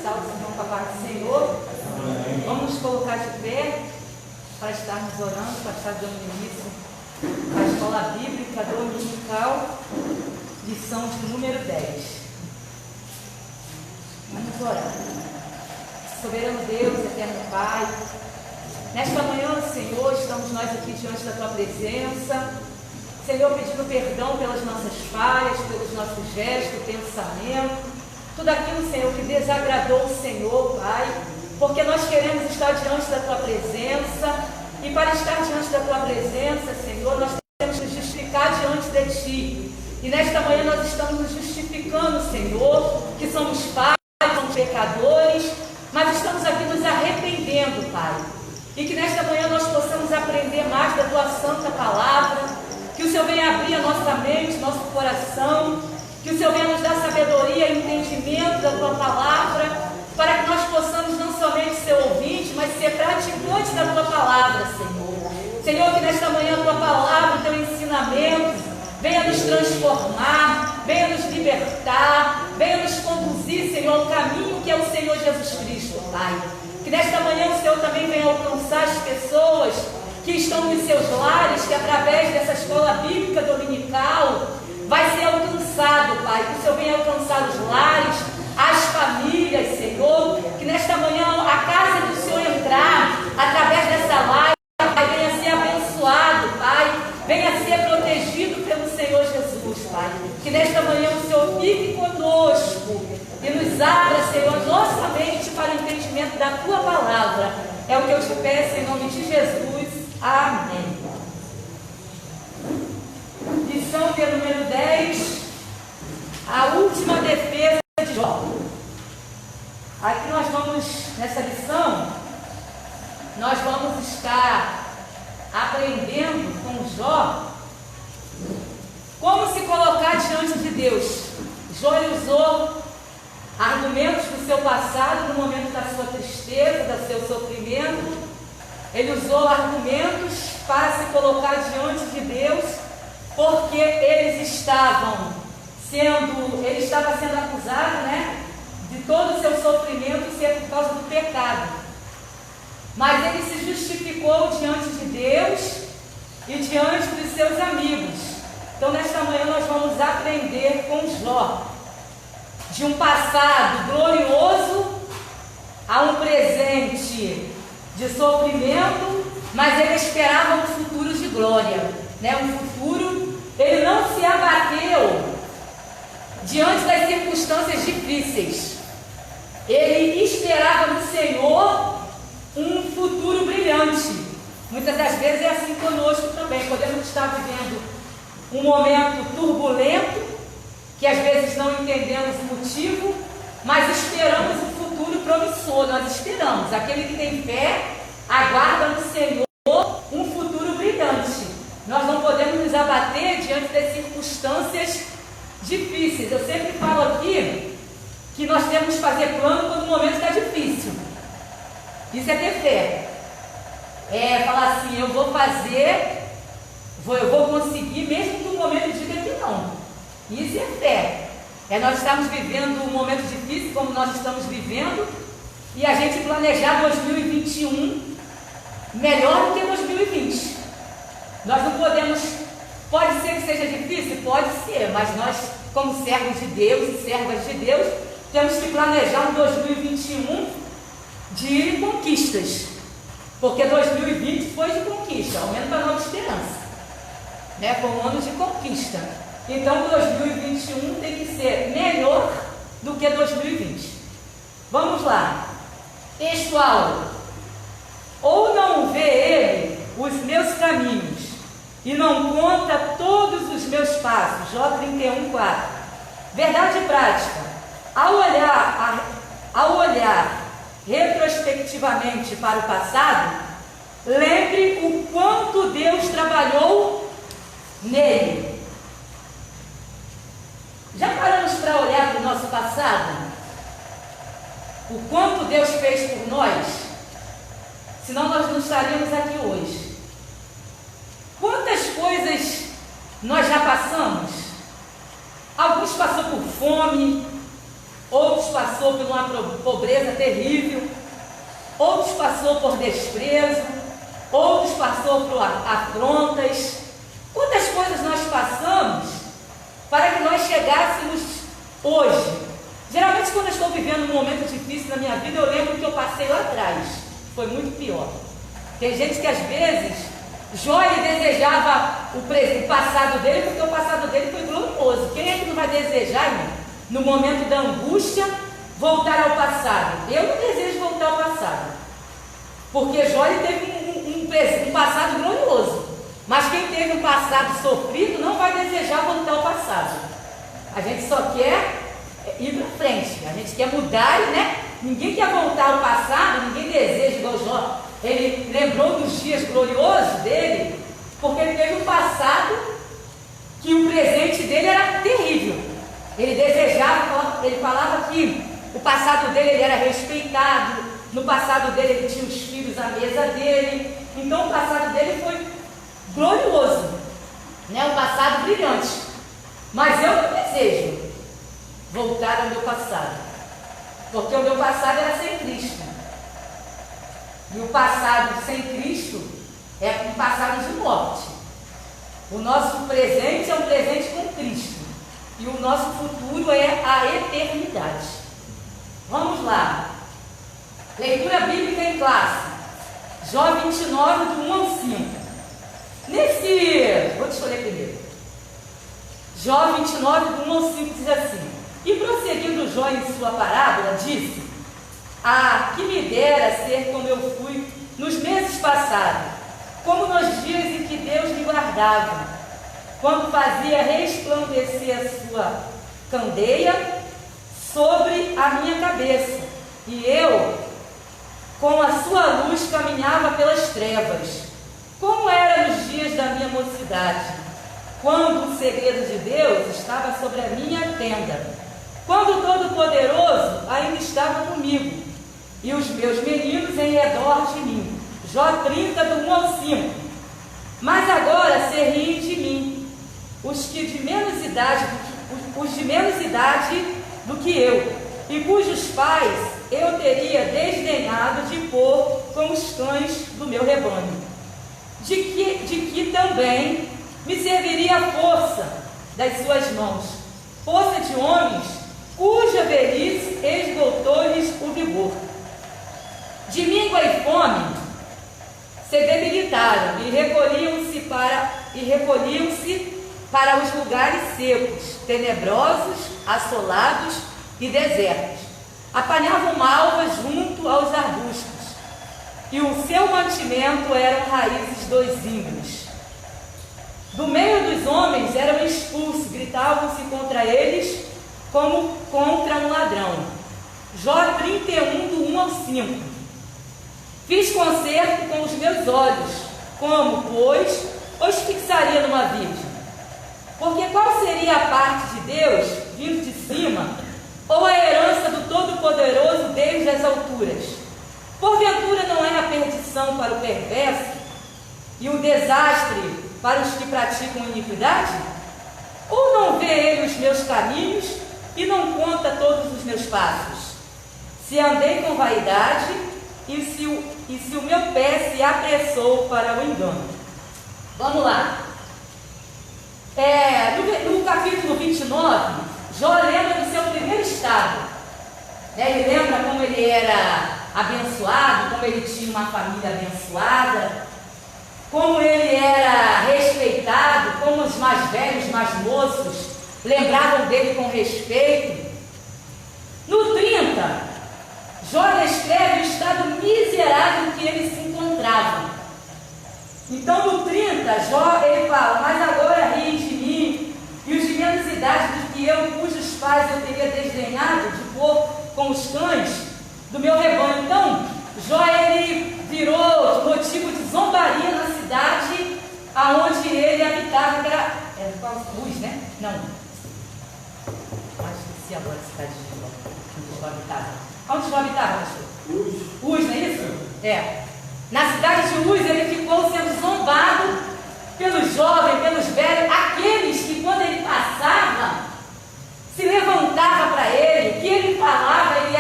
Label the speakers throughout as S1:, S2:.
S1: Salve, irmão, com a paz do Senhor. Vamos nos colocar de pé para estarmos orando, para estar dando início à escola bíblica dominical, lição de número 10. Vamos orar. Soberano Deus, eterno Pai, nesta manhã, Senhor, estamos nós aqui diante da Tua presença, Senhor, pedindo perdão pelas nossas falhas, pelos nossos gestos, pensamento, tudo aquilo, Senhor, que desagradou o Senhor, Pai, porque nós queremos estar diante da Tua presença, e para estar diante da Tua presença, Senhor, nós temos que nos justificar diante de Ti. E nesta manhã nós estamos nos justificando, Senhor, que somos falhos, somos pecadores, mas estamos aqui nos arrependendo, Pai. E que nesta manhã nós possamos aprender mais da Tua santa palavra, que o Senhor venha abrir a nossa mente, nosso coração, que o Senhor venha nos dar sabedoria e entendimento da Tua palavra, para que nós possamos não somente ser ouvintes, mas ser praticantes da Tua palavra, Senhor. Senhor, que nesta manhã a Tua palavra, o Teu ensinamento, venha nos transformar, venha nos libertar, venha nos conduzir, Senhor, ao caminho que é o Senhor Jesus Cristo, Pai. Que nesta manhã o Senhor também venha alcançar as pessoas que estão nos seus lares, que através dessa escola bíblica dominical vai ser alcançado, Pai. Que o Senhor venha alcançar os lares, as famílias, Senhor. Que nesta manhã a casa do Senhor entrar através dessa live, Pai, venha ser abençoado, Pai. Venha ser protegido pelo Senhor Jesus, Pai. Que nesta manhã o Senhor fique conosco e nos abra, Senhor, nossa mente para o entendimento da Tua palavra. É o que eu te peço em nome de Jesus. Amém. Lição de número 10, a última defesa de Jó. Aqui nós vamos, nessa lição, nós vamos estar aprendendo com Jó como se colocar diante de Deus. Jó usou argumentos do seu passado, no momento da sua tristeza, do seu sofrimento. Ele usou argumentos para se colocar diante de Deus, porque ele estava sendo acusado, de todo o seu sofrimento ser por causa do pecado. Mas ele se justificou diante de Deus e diante dos seus amigos. Então, nesta manhã nós vamos aprender com Jó, de um passado glorioso a um presente de sofrimento, mas ele esperava um futuro de glória, um futuro. Ele não se abateu diante das circunstâncias difíceis. Ele esperava no Senhor um futuro brilhante. Muitas das vezes é assim conosco também. Podemos estar vivendo um momento turbulento, que às vezes não entendemos o motivo, mas esperamos um futuro promissor. Nós esperamos. Aquele que tem fé aguarda no Senhor um futuro brilhante. Nós não podemos nos abater diante das circunstâncias difíceis. Eu sempre falo aqui que nós temos que fazer plano quando o momento está difícil. Isso é ter fé. É falar assim, eu vou fazer, eu vou conseguir, mesmo que o momento diga que não. Isso é fé. É nós estamos vivendo um momento difícil como nós estamos vivendo, e a gente planejar 2021 melhor do que 2020. Nós não podemos, pode ser que seja difícil? Pode ser, mas nós, como servos de Deus e servas de Deus, temos que planejar um 2021 de conquistas, porque 2020 foi de conquista, ao menos para a Nova Esperança, foi um ano de conquista. Então 2021 tem que ser melhor do que 2020. Vamos lá. Textual. Ou não vê ele os meus caminhos e não conta todos os meus passos. Jó 31:4. Verdade prática. Ao olhar retrospectivamente para o passado, lembre o quanto Deus trabalhou nele. Já paramos para olhar para o nosso passado? O quanto Deus fez por nós? Senão nós não estaríamos aqui hoje. Quantas coisas nós já passamos? Alguns passou por fome, outros passou passou por uma pobreza terrível, outros passou por desprezo, outros passou por afrontas. Quantas coisas nós passamos para que nós chegássemos hoje? Geralmente, quando eu estou vivendo um momento difícil na minha vida, eu lembro que eu passei lá atrás. Foi muito pior. Tem gente que às vezes, Jó desejava o passado dele, porque o passado dele foi glorioso. Quem é que não vai desejar, irmão, no momento da angústia, voltar ao passado? Eu não desejo voltar ao passado, porque Jó teve um passado glorioso. Mas quem teve um passado sofrido não vai desejar voltar ao passado. A gente só quer ir para frente, a gente quer mudar, né? Ninguém quer voltar ao passado, ninguém deseja igual Jó. Ele lembrou dos dias gloriosos dele, porque ele teve um passado que o presente dele era terrível. Ele desejava, ele falava que o passado dele ele era respeitado, no passado dele ele tinha os filhos à mesa dele, então o passado dele foi glorioso, né? Um passado brilhante. Mas eu não desejo voltar ao meu passado, porque o meu passado era sem Cristo. E o passado sem Cristo é um passado de morte. O nosso presente é um presente com Cristo. E o nosso futuro é a eternidade. Vamos lá. Leitura bíblica em classe. Jó 29, do 1 ao 5. Vou te escolher primeiro. Jó 29, do 1 ao 5 diz assim: E prosseguindo Jó em sua parábola, disse: Ah, que me dera ser como eu fui nos meses passados, como nos dias em que Deus me guardava, quando fazia resplandecer a sua candeia sobre a minha cabeça, e eu, com a sua luz, caminhava pelas trevas, como era nos dias da minha mocidade, quando o segredo de Deus estava sobre a minha tenda, quando o Todo-Poderoso ainda estava comigo, e os meus meninos em redor de mim. Jó 30, do 1 ao 5. Mas agora se riem de mim, os de menos idade do que eu, e cujos pais eu teria desdenhado de pôr com os cães do meu rebanho, de que também me serviria a força das suas mãos, força de homens cuja velhice esgotou-lhes o vigor. De míngua e fome se debilitaram e recolhiam-se para os lugares secos, tenebrosos, assolados e desertos. Apanhavam malvas junto aos arbustos, e o seu mantimento eram raízes dos íngremes. Do meio dos homens eram expulsos, gritavam-se contra eles como contra um ladrão. Jó 31, do 1 ao 5. Fiz concerto com os meus olhos, como, pois, os fixaria numa virgem? Porque qual seria a parte de Deus, vindo de cima, ou a herança do Todo-Poderoso desde as alturas? Porventura não é a perdição para o perverso e o desastre para os que praticam iniquidade? Ou não vê ele os meus caminhos e não conta todos os meus passos? Se andei com vaidade, e se o meu pé se apressou para o engano. Vamos lá. No capítulo 29, Jó lembra do seu primeiro estado. Ele lembra como ele era abençoado, como ele tinha uma família abençoada, como ele era respeitado, como os mais velhos, mais moços lembravam dele com respeito. No 30, Jó descreve o estado miserável em que ele se encontrava. Então no 30, Jó ele fala: Mas agora riem de mim, e os de menos idade do que eu, cujos pais eu teria desdenhado de pôr com os cães do meu rebanho. Então Jó ele virou motivo de zombaria na cidade aonde ele habitava, que era Uz, né? Não. Esqueci agora a cidade de Jó, onde Jó habitava. Onde Jó habitava, pastor? Uz, não é isso? É. Na cidade de Uz, ele ficou sendo zombado pelos jovens, pelos velhos, aqueles que quando ele passava, se levantava para ele, o que ele falava, ele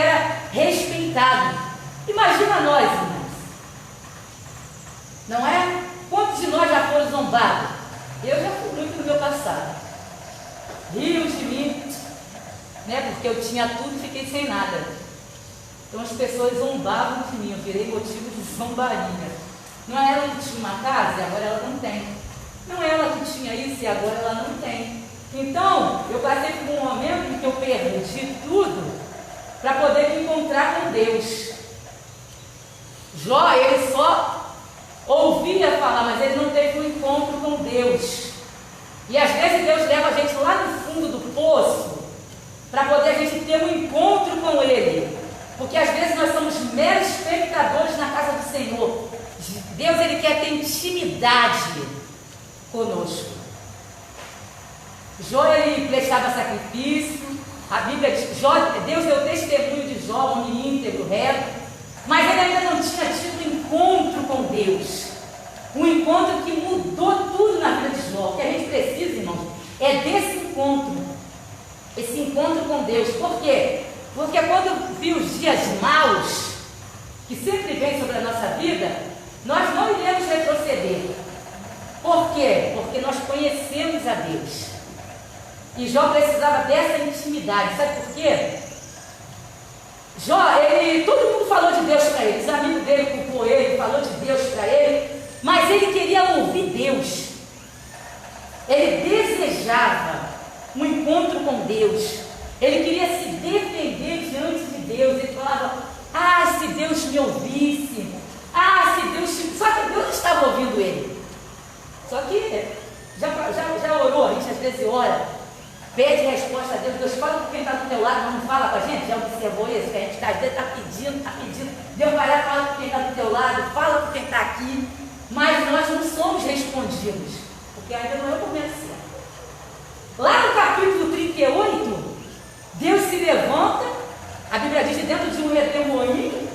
S1: Imagina nós, irmãos. Não é? Quantos de nós já foram zombados? Eu já fui muito no meu passado. Riam de mim, né? Porque eu tinha tudo e fiquei sem nada. Então as pessoas zombavam de mim, eu virei motivo de zombaria. Não é ela que tinha uma casa e agora ela não tem. Não é ela que tinha isso e agora ela não tem. Então, eu passei por um momento em que eu perdi tudo para poder me encontrar com Deus. Jó, ele só ouvia falar, mas ele não teve um encontro com Deus. E às vezes Deus leva a gente lá no fundo do poço para poder a gente ter um encontro com Ele. Porque às vezes nós somos meros espectadores na casa do Senhor. Deus, Ele quer ter intimidade conosco. Jó, ele prestava sacrifício. A Bíblia diz, Deus deu testemunho de Jó, homem íntegro, reto. Mas ele ainda não tinha tido um encontro com Deus. Um encontro que mudou tudo na vida de Jó. O que a gente precisa, irmãos, é desse encontro. Esse encontro com Deus. Por quê? Porque quando vi os dias maus, que sempre vem sobre a nossa vida, nós não iremos retroceder. Por quê? Porque nós conhecemos a Deus. E Jó precisava dessa intimidade. Sabe por quê? Jó, todo mundo falou de Deus para ele. Os amigos dele culpou ele, falou de Deus para ele. Mas ele queria ouvir Deus. Ele desejava um encontro com Deus. Ele queria se defender diante de Deus. Ele falava, se Deus me ouvisse. Se Deus... Só que Deus estava ouvindo ele. Só que já orou, a gente às vezes ora, pede resposta a Deus. Deus fala com quem está do teu lado, mas não fala com a gente. Já observou isso? Que a gente está pedindo. Deus vai lá e fala com quem está do teu lado, fala com quem está aqui. Mas nós não somos respondidos, porque ainda não é o momento certo. Lá no capítulo 38, Deus se levanta, a Bíblia diz, dentro de um redemoinho,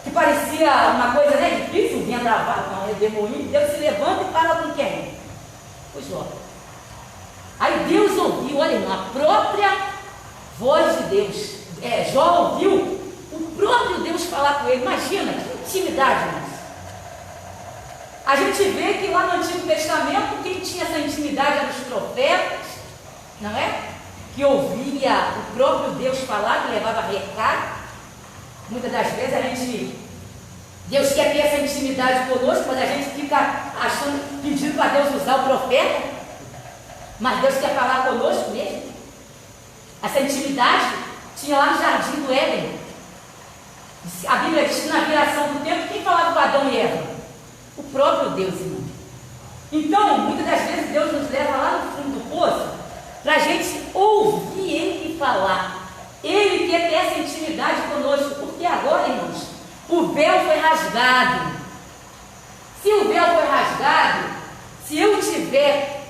S1: que parecia uma coisa, né, difícil, vinha travado, um redemoinho. Deus se levanta e fala com quem? O Jó. Aí Deus ouviu, olha, a própria voz de Deus. Jó ouviu o próprio Deus falar com ele. Imagina, que intimidade, irmãos. A gente vê que lá no Antigo Testamento, quem tinha essa intimidade eram os profetas, não é? Que ouvia o próprio Deus falar, que levava recado. Muitas das vezes Deus quer ter essa intimidade conosco, mas a gente fica pedindo para Deus usar o profeta. Mas Deus quer falar conosco mesmo. Essa intimidade tinha lá no jardim do Éden. A Bíblia diz que na viração do tempo, quem falava com Adão e Eva? O próprio Deus, irmão. Então, muitas das vezes Deus nos leva lá no fundo do poço para a gente ouvir Ele falar. Ele quer ter essa intimidade conosco, porque agora, irmãos, o véu foi rasgado. Se o véu foi rasgado, se eu tiver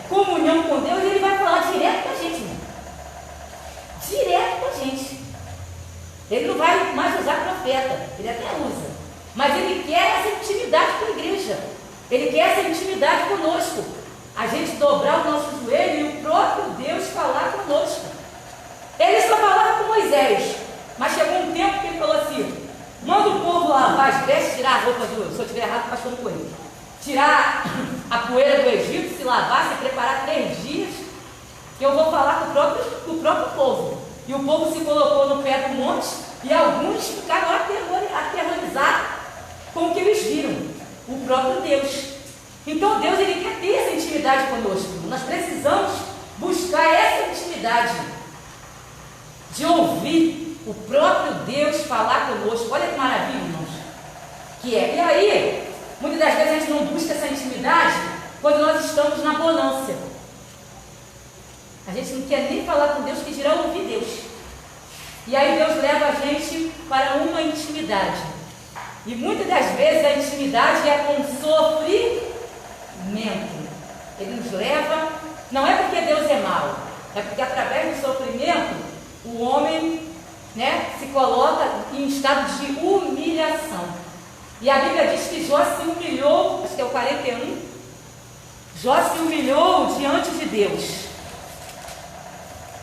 S1: comunhão com Deus, Ele vai falar direto com a gente, irmão. Direto com a gente. Ele não vai mais usar profeta, ele até usa. Mas Ele quer essa intimidade com a igreja. Ele quer essa intimidade conosco. A gente dobrar o nosso joelho e o próprio Deus falar conosco. Ele só falava com Moisés. Mas chegou um tempo que ele falou assim: manda o povo lavar as vestes, tirar a roupa se eu estiver errado, pastor com ele. Tirar a poeira do Egito, se lavar, se preparar 3 dias. Que eu vou falar com o próprio povo. E o povo se colocou no pé do monte. E alguns ficaram aterrorizados com o que eles viram, o próprio Deus. Então Deus, Ele quer ter essa intimidade conosco. Nós precisamos buscar essa intimidade de ouvir o próprio Deus falar conosco. Olha que maravilha, irmãos, que é. E aí, muitas das vezes a gente não busca essa intimidade quando nós estamos na bonança. A gente não quer nem falar com Deus, que dirá ouvir Deus. E aí Deus leva a gente para uma intimidade. E muitas das vezes a intimidade é com sofrimento. Ele nos leva, não é porque Deus é mau, é porque através do sofrimento o homem, né, se coloca em estado de humilhação. E a Bíblia diz que Jó se humilhou, acho que é o 41, Jó se humilhou diante de Deus.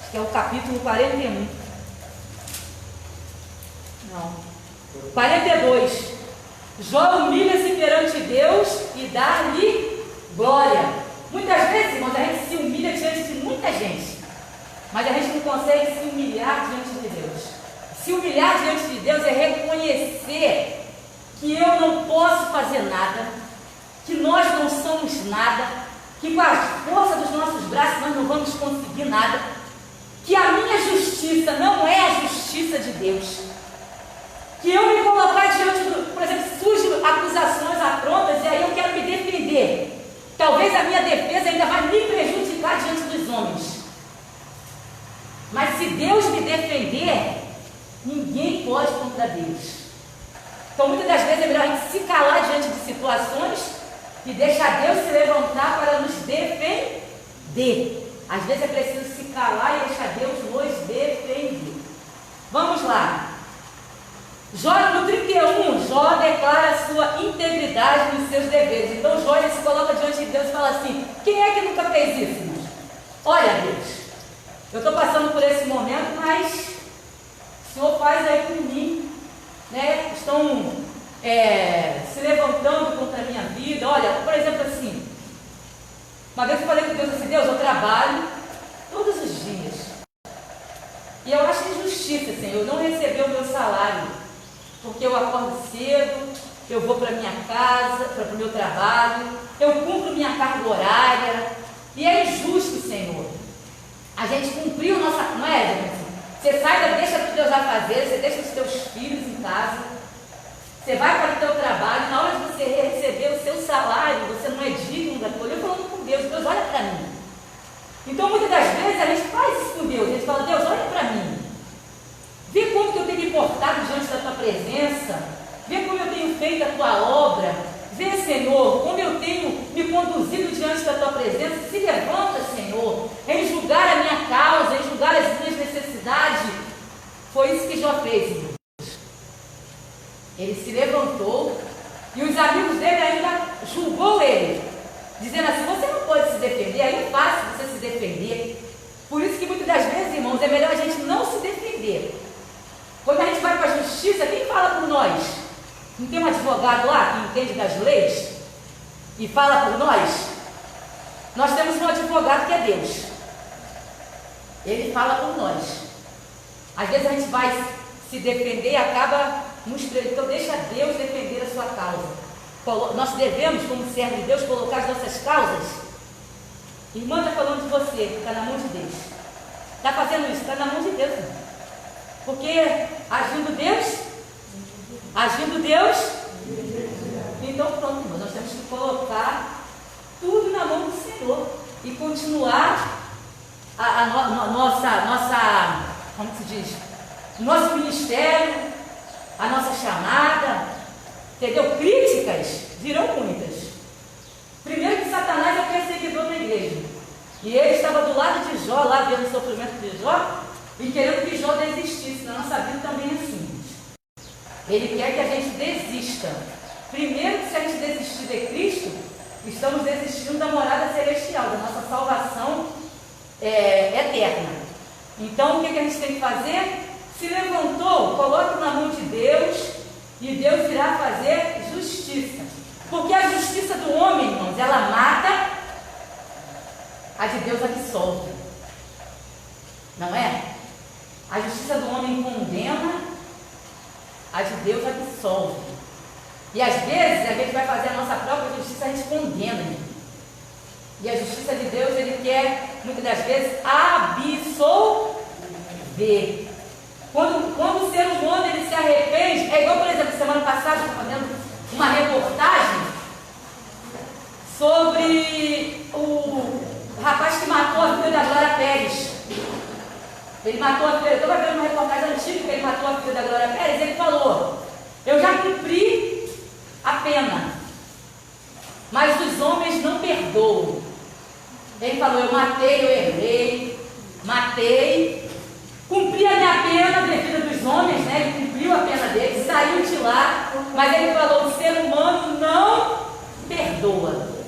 S1: Acho que é o capítulo 41. Não. 42. Jó humilha-se perante Deus e dá-lhe glória. Muitas vezes, irmãos, a gente se humilha diante de muita gente, mas a gente não consegue se humilhar diante de Deus. Se humilhar diante de Deus é reconhecer que eu não posso fazer nada, que nós não somos nada, que com a força dos nossos braços nós não vamos conseguir nada, que a minha justiça não é a justiça de Deus, que eu me colocar diante do, por exemplo, surgem acusações aprontas e aí eu quero me defender. Talvez a minha defesa ainda vai me prejudicar diante dos homens. Mas se Deus me defender, ninguém pode contra Deus. Então muitas das vezes é melhor a gente se calar diante de situações e deixar Deus se levantar para nos defender. Às vezes é preciso se calar e deixar Deus nos defender. Vamos lá. Jó, no 31, Jó declara a sua integridade nos seus deveres. Então Jó ele se coloca diante de Deus e fala assim: quem é que nunca fez isso, irmãos? Olha, Deus, eu estou passando por esse momento, mas o Senhor faz aí por mim, né? Estão se levantando contra a minha vida. Olha, por exemplo assim, uma vez eu falei com Deus assim: Deus, eu trabalho todos os dias e eu acho injustiça, Senhor, não receber o meu salário, porque eu acordo cedo, eu vou para minha casa, para o meu trabalho, eu cumpro minha carga horária, e é injusto, Senhor, a gente cumpriu nossa, não é, gente? Você sai, deixa tudo Deus a fazer, você deixa os teus filhos em casa, você vai para o teu trabalho, na hora de você receber o seu salário, você não é digno da coisa. Eu falando com Deus, Deus olha para mim. Então muitas das vezes a gente faz isso com Deus, a gente fala: Deus, olha para mim. Vê como que eu tenho me portado diante da tua presença, vê como eu tenho feito a tua obra, vê, Senhor, como eu tenho me conduzido diante da tua presença. Se levanta, Senhor, em julgar a minha causa, em julgar as minhas necessidades. Foi isso que Jó fez, irmãos. Ele se levantou e os amigos dele ainda julgou ele, dizendo assim: você não pode se defender, é fácil você se defender. Por isso que muitas das vezes, irmãos, é melhor a gente não se defender. Quando a gente vai para a justiça, quem fala por nós? Não tem um advogado lá que entende das leis e fala por nós? Nós temos um advogado que é Deus. Ele fala por nós. Às vezes a gente vai se defender e acaba nos prejudicando. Então deixa Deus defender a sua causa. Nós devemos, como servo de Deus, colocar as nossas causas. Irmã está falando de você, está na mão de Deus. Está fazendo isso, está na mão de Deus. Irmão. Porque agindo Deus, então pronto, irmão, nós temos que colocar tudo na mão do Senhor e continuar a nossa, como se diz, o nosso ministério, a nossa chamada, entendeu? Críticas virão muitas. Primeiro que Satanás é o perseguidor da igreja, e ele estava do lado de Jó, lá vendo o sofrimento de Jó, e querendo que Jó desistisse. Na nossa vida também é assim. Ele quer que a gente desista. Primeiro, que se a gente desistir de Cristo, estamos desistindo da morada celestial, da nossa salvação eterna. Então, o que a gente tem que fazer? Se levantou, coloque na mão de Deus, e Deus irá fazer justiça. Porque a justiça do homem, irmãos, ela mata, a de Deus absolve. Não é? A justiça do homem condena, a de Deus absolve. E às vezes a gente vai fazer a nossa própria justiça, a gente condena. E a justiça de Deus, ele quer, muitas das vezes, absolver. Quando o ser humano ele se arrepende, é igual, por exemplo, semana passada, eu fazendo uma reportagem sobre o rapaz que matou a filha da Glória Pérez. Ele matou a filha, eu estava vendo uma reportagem antiga que ele matou a filha da Glória Pérez, e ele falou: eu já cumpri a pena, mas os homens não perdoam. Ele falou: eu matei, eu errei, matei, cumpri a minha pena devida dos homens, né? Ele cumpriu a pena dele, saiu de lá, mas ele falou: o ser humano não perdoa.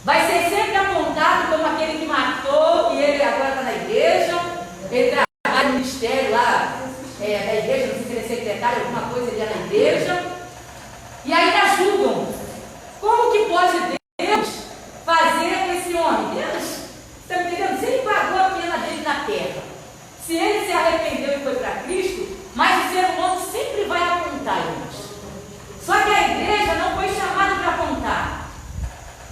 S1: Vai ser sempre apontado como aquele que matou, e ele agora está na igreja, ele trabalha no ministério lá, da igreja, não sei se ele é secretário, alguma coisa, ele é na igreja, e ainda julgam. Como que pode Deus fazer com esse homem? Deus, está me entendendo? Se ele pagou a pena dele na terra, se ele se arrependeu e foi para Cristo, mas o ser humano sempre vai apontar, irmãos. Só que a igreja não foi chamada para apontar.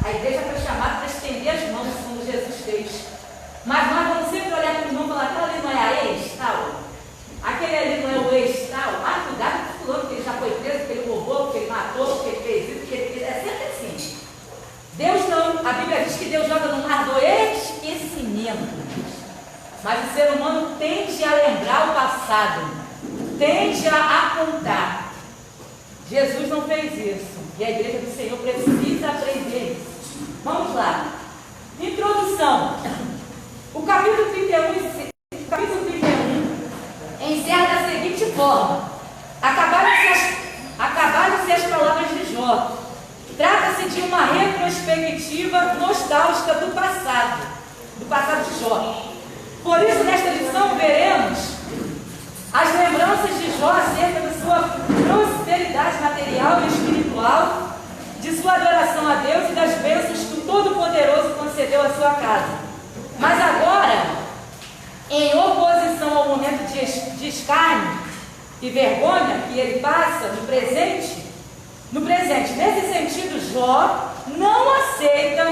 S1: A igreja foi chamada para estender as mãos, como Jesus fez. Mas nós vamos sempre olhar para o irmão e falar: aquela ali não é a ex, tal. Aquele ali não é o ex, tal. Ah, cuidado com o fulano, porque ele já foi preso, porque ele roubou, porque ele matou, porque ele fez isso, porque ele fez. É sempre assim. Deus não, a Bíblia diz que Deus joga no mar do esquecimento. Mas o ser humano tende a lembrar o passado, tende a apontar. Jesus não fez isso. E a igreja do Senhor precisa aprender isso. Vamos lá. Introdução. O capítulo 31 encerra da seguinte forma: acabaram-se as palavras de Jó. Trata-se de uma retrospectiva nostálgica do passado de Jó. Por isso, nesta lição, veremos as lembranças de Jó acerca da sua prosperidade material e espiritual, de sua adoração a Deus e das bênçãos que o Todo-Poderoso concedeu à sua casa. Mas agora, em oposição ao momento de escárnio e vergonha que ele passa no presente, nesse sentido, Jó não aceita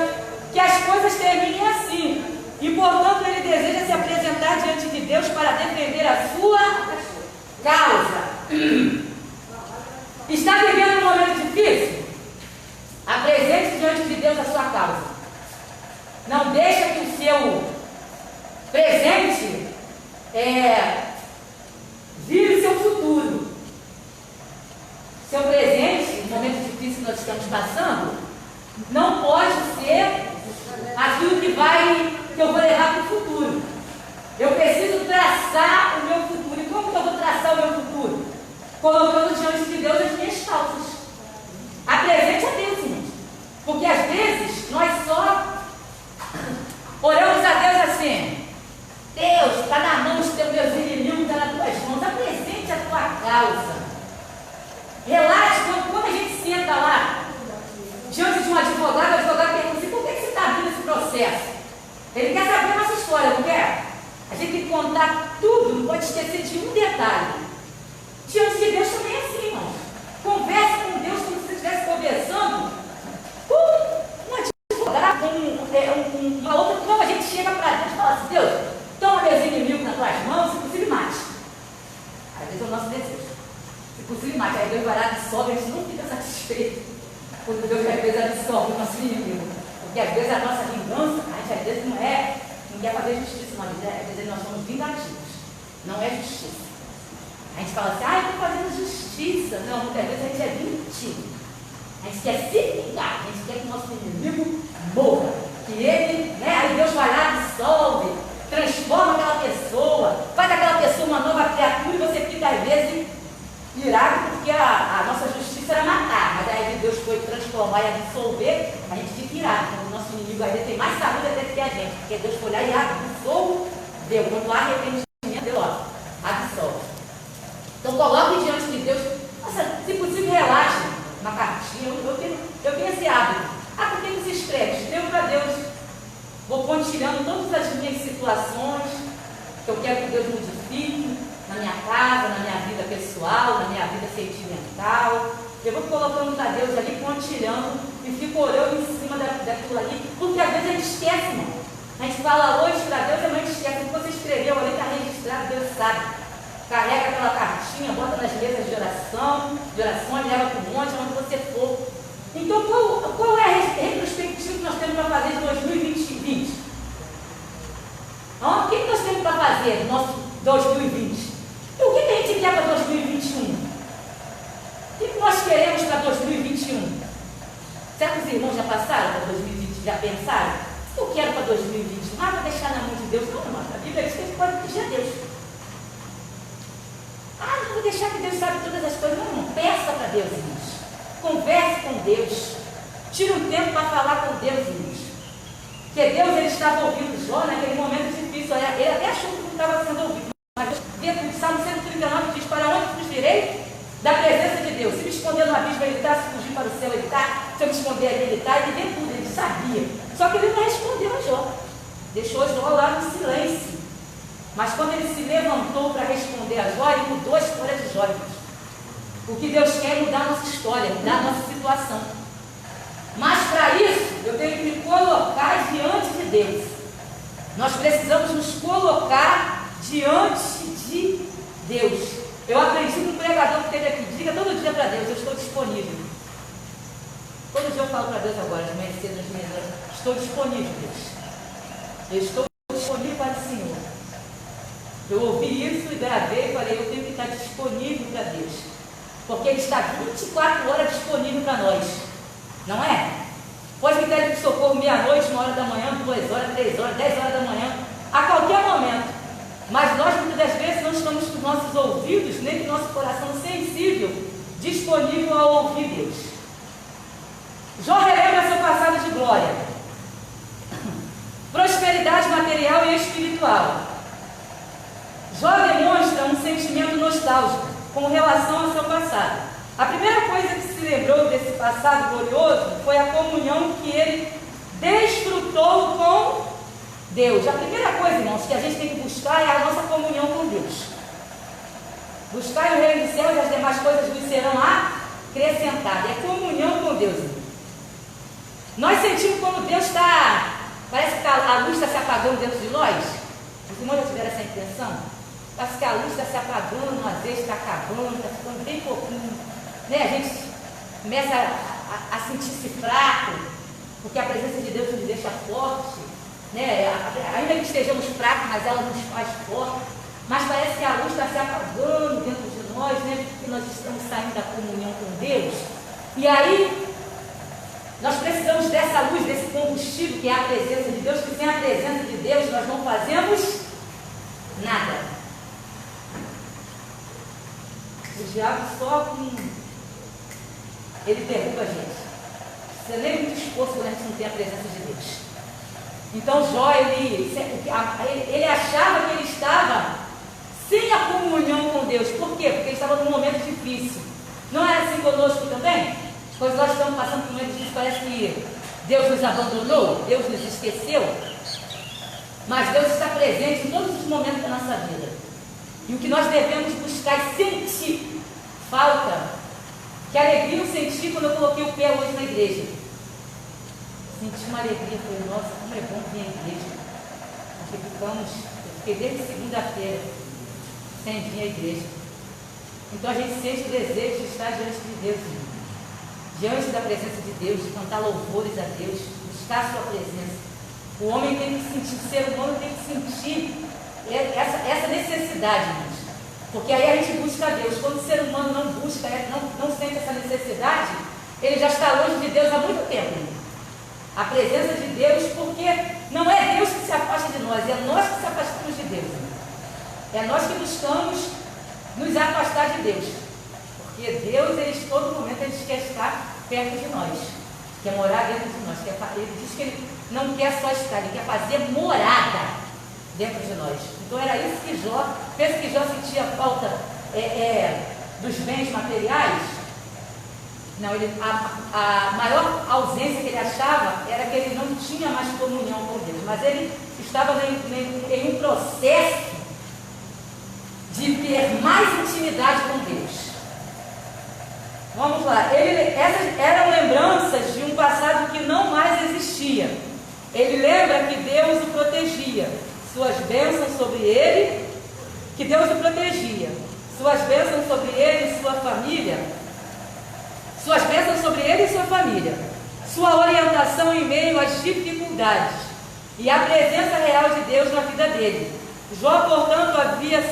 S1: que as coisas terminem assim. E, portanto, ele deseja se apresentar diante de Deus para defender a sua causa. Está vivendo um momento difícil? Apresente diante de Deus a sua causa. Não deixa que o seu presente vire o seu futuro. Seu presente, no momento difícil que nós estamos passando, não pode ser aquilo que eu vou levar para o futuro. Eu preciso traçar o meu futuro. E como que eu vou traçar o meu futuro? Colocando diante de Deus as minhas causas. Apresente a Deus, irmãos. Porque às vezes nós só oramos a Deus assim: Deus, está na mão dos teus inimigos, está nas tuas mãos. Apresente a tua causa. Relate quando a gente senta lá diante de um advogado, o advogado pergunta assim: por que você está abrindo esse processo? Ele quer saber a nossa história, não quer? A gente tem que contar tudo, não pode esquecer de um detalhe. Diante de Deus também é assim, irmão. Converse com Deus como se você estivesse conversando com um advogado, com uma outra. Como a gente chega para Deus e fala assim: Deus, toma meus inimigos nas tuas mãos, se possível, mate. Às vezes é o nosso desejo. Se possível, mate. Aí Deus vai lá e dissolve, a gente não fica satisfeito. Quando Deus às vezes absolve o nosso inimigo. Porque às vezes a nossa vingança, a gente às vezes não quer fazer justiça, mas às vezes nós somos vingativos. Não é justiça. A gente fala assim: eu estou fazendo justiça. Não, muitas vezes a gente é vingativo. A gente quer se vingar, a gente quer que o nosso inimigo morra. Que ele, aí Deus vai lá, dissolve, transforma aquela pessoa, faz daquela pessoa uma nova criatura e você fica às vezes irado porque a nossa justiça era matar, mas aí Deus foi transformar e absolver, a gente fica irado, quando o nosso inimigo às vezes tem mais saúde até que a gente, porque Deus foi lá e absolveu, quando há arrependimento, Deus absolve. Então coloque diante de Deus, se possível relaxe uma cartinha, eu tenho esse hábito. Por que você escreve? Escrevo para Deus, vou pontilhando todas as minhas situações, que eu quero que Deus modifique, na minha casa, na minha vida pessoal, na minha vida sentimental. Eu vou colocando para Deus ali, pontilhando, e fico orando em cima daquilo ali, porque às vezes a gente esquece, irmão. A gente fala hoje para Deus, a gente esquece. O que você escreveu ali está registrado, Deus sabe. Carrega aquela cartinha, bota nas mesas de orações, leva para o monte, onde você for. Então, qual é a retrospectiva que nós temos para fazer de 2020? O que nós temos para fazer no nosso 2020? E o que a gente quer para 2021? O que nós queremos para 2021? Será que os irmãos já passaram para 2020? Já pensaram? O que eu quero para 2021? Para deixar na mão de Deus. Não, irmão, a Bíblia diz que a gente pode pedir a Deus. Não vou deixar que Deus sabe todas as coisas. Não, peça para Deus, irmãos. Converse com Deus. Tire um tempo para falar com Deus, irmãos. Porque Deus, ele estava ouvindo Jó naquele momento difícil. Ele até achou que não estava sendo ouvido. dentro do Salmo 139 diz: para onde fugirei da presença de Deus? Se me esconder no abismo, ele está. Se fugir para o céu, ele está. Se eu me esconder ali, ele está. Ele vê tudo, ele sabia. Só que ele não respondeu a Jó. Deixou Jó lá no silêncio. Mas quando ele se levantou para responder a Jó, ele mudou a história de Jó. O que Deus quer é mudar a nossa história, mudar a nossa situação. Mas para isso, eu tenho que me colocar diante de Deus. Nós precisamos nos colocar diante de Deus. Eu aprendi com um pregador que teve aqui: diga todo dia para Deus: eu estou disponível. Todo dia eu falo para Deus agora, de manhã cedo, nas minhas horas: estou disponível, Deus. Eu estou disponível para o Senhor. Eu ouvi isso e gravei e falei: eu tenho que estar disponível para Deus. Porque Ele está 24 horas disponível para nós. Não é? Pode me dar de socorro meia-noite, 1 hora da manhã, 2 horas, 3 horas, 10 horas da manhã, a qualquer momento. Mas nós muitas das vezes não estamos com nossos ouvidos, nem com nosso coração sensível, disponível a ouvir Deus. Jó relembra seu passado de glória, prosperidade material e espiritual. Jó demonstra um sentimento nostálgico com relação ao seu passado. A primeira coisa que se lembrou desse passado glorioso foi a comunhão que ele desfrutou com Deus. A primeira coisa, irmãos, que a gente tem que buscar é a nossa comunhão com Deus. Buscar o reino dos céus e as demais coisas nos serão acrescentadas. É comunhão com Deus, irmão. Nós sentimos como Deus está, parece que a luz está se apagando dentro de nós. Os irmãos já tiveram essa intenção? Parece que a luz está se apagando, o azeite está acabando, está ficando bem pouquinho. Né? A gente começa a sentir-se fraco, porque a presença de Deus nos deixa forte. Né? Ainda que estejamos fracos, mas ela nos faz forte. Mas parece que a luz está se apagando dentro de nós, né? Porque nós estamos saindo da comunhão com Deus. E aí, nós precisamos dessa luz, desse combustível que é a presença de Deus, que sem a presença de Deus nós não fazemos nada. O diabo só ele derruba a gente. Você nem muito esforço quando a gente não tem a presença de Deus. Então Jó, ele achava que ele estava sem a comunhão com Deus. Por quê? Porque ele estava num momento difícil. Não era assim conosco também? Pois nós estamos passando por um momento difícil, parece que Deus nos abandonou, Deus nos esqueceu. Mas Deus está presente em todos os momentos da nossa vida. E o que nós devemos buscar e sentir falta. Que alegria eu senti quando eu coloquei o pé hoje na igreja. Senti uma alegria, falei: nossa, como é bom vir à igreja. Eu fiquei desde segunda-feira sem vir à igreja. Então a gente sente o desejo de estar diante de Deus, irmão. Diante da presença de Deus, de cantar louvores a Deus, buscar a sua presença. O homem tem que sentir, o ser humano tem que sentir essa necessidade, irmãos. Porque aí a gente busca a Deus. Quando o ser humano não busca, não sente essa necessidade, ele já está longe de Deus há muito tempo. A presença de Deus, porque não é Deus que se afasta de nós, é nós que se afastamos de Deus. É nós que buscamos nos afastar de Deus. Porque Deus, todo momento, Ele quer estar perto de nós, quer morar dentro de nós. Ele diz que Ele não quer só estar, Ele quer fazer morada dentro de nós. Então era isso que Jó, pensa que Jó sentia falta dos bens materiais? Não, a maior ausência que ele achava era que ele não tinha mais comunhão com Deus, mas ele estava em um processo de ter mais intimidade com Deus. Vamos lá, essas eram lembranças de um passado que não mais existia. Ele lembra que Deus o protegia, suas bênçãos sobre ele, que Deus o protegia, suas bênçãos sobre ele e sua família, suas bênçãos sobre ele e sua família, sua orientação em meio às dificuldades e a presença real de Deus na vida dele. Jó, portanto, havia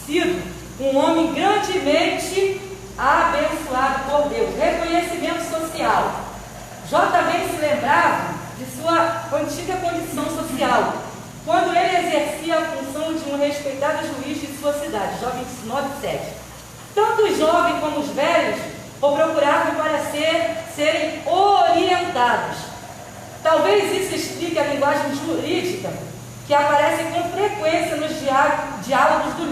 S1: sido um homem grandemente abençoado por Deus. Reconhecimento social. Jó também se lembrava de sua antiga condição social, quando ele exercia a função de um respeitado juiz de sua cidade. Jó 29:7. Tanto os jovens como os velhos o procuravam para serem orientados. Talvez isso explique a linguagem jurídica que aparece com frequência nos diálogos do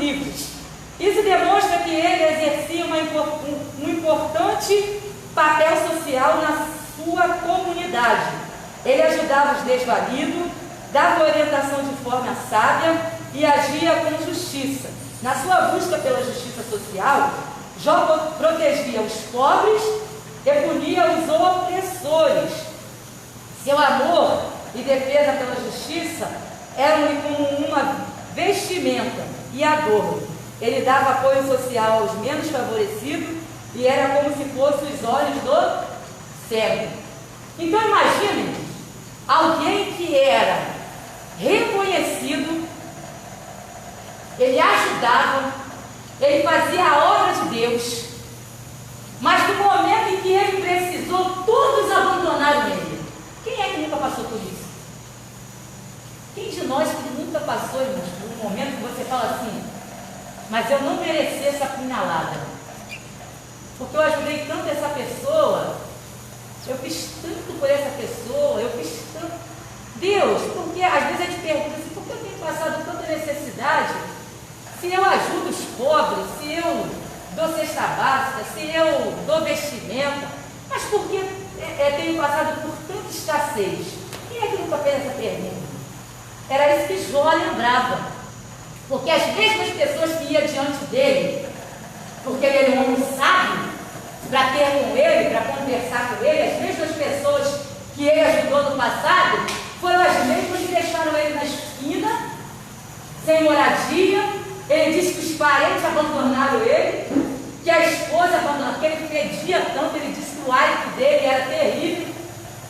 S1: um importante papel social na sua comunidade. Ele ajudava os desvalidos, dava orientação de forma sábia e agia com justiça. Na sua busca pela justiça social, Jó protegia os pobres e punia os opressores. Seu amor e defesa pela justiça eram como uma vestimenta e adorno. Ele dava apoio social aos menos favorecidos e era como se fossem os olhos do cego. Então imaginem alguém que era reconhecido, ele ajudava, ele fazia a obra de Deus, mas no momento em que ele precisou, todos abandonaram ele. Quem é que nunca passou por isso? Quem de nós que nunca passou, irmãos, por um momento que você fala assim, mas eu não mereci essa punhalada, porque eu ajudei tanto essa pessoa, eu fiz tanto por essa pessoa, eu fiz tanto. Deus, porque às vezes a gente pergunta assim, por que eu tenho passado tanta necessidade? Se eu ajudo os pobres, se eu dou cesta básica, se eu dou vestimenta, mas por que tenho passado por tanta escassez? Quem é que nunca fez essa pergunta? Era isso que Jó lembrava, porque as mesmas pessoas que iam diante dele, porque ele era um homem sábio, para ter com ele, para conversar com ele, as mesmas pessoas que ele ajudou no passado, foram as mesmas que deixaram ele na esquina, sem moradia. Ele disse que os parentes abandonaram ele, que a esposa abandonou, que ele fedia tanto. Ele disse que o hálito dele era terrível,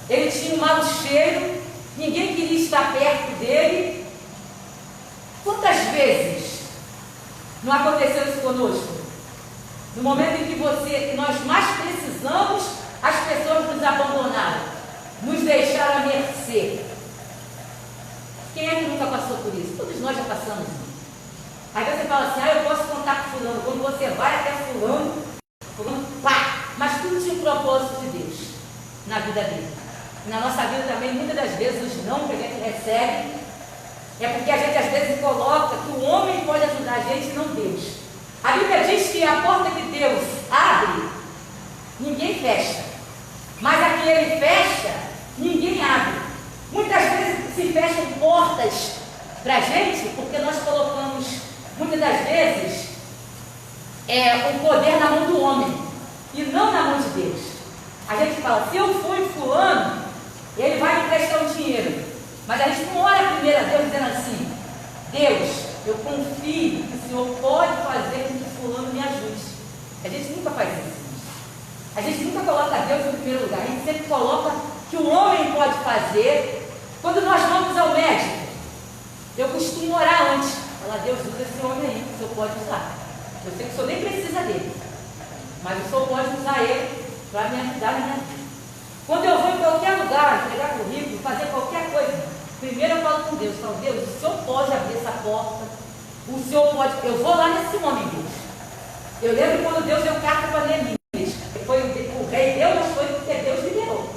S1: ele tinha um mau cheiro, ninguém queria estar perto dele. Quantas vezes não aconteceu isso conosco? No momento em que nós mais precisamos, as pessoas nos abandonaram, nos deixaram à mercê. Quem é que nunca passou por isso? Todos nós já passamos isso. Aí você fala assim, eu posso contar com fulano. Quando você vai até fulano, pá! Mas tudo tinha um propósito de Deus na vida dele. E na nossa vida também, muitas das vezes, os não que a gente recebe, é porque a gente às vezes coloca que o homem pode ajudar a gente e não Deus. A Bíblia diz que a porta que Deus abre, ninguém fecha. Mas a que Ele fecha, ninguém abre. Muitas vezes se fecham portas para a gente, porque nós colocamos, muitas das vezes, o poder na mão do homem, e não na mão de Deus. A gente fala, se eu for em fulano, ele vai me prestar um dinheiro. Mas a gente não ora primeiro a Deus dizendo assim, Deus, eu confio que o Senhor pode fazer com que fulano me ajude. A gente nunca faz isso. A gente nunca coloca Deus no primeiro lugar. A gente sempre coloca que o homem pode fazer. Quando nós vamos ao médico, eu costumo orar antes. Falar, Deus, usa esse homem aí, que o Senhor pode usar. Eu sei que o Senhor nem precisa dele, mas o Senhor pode usar ele para me ajudar na minha vida. Quando eu vou em qualquer lugar, entregar currículo, fazer qualquer coisa, primeiro eu falo com Deus, Deus, o Senhor pode abrir essa porta, o Senhor pode, eu vou lá nesse homem, Deus. Eu lembro quando Deus deu carta para Neemias, foi o rei deu, mas foi porque Deus liberou.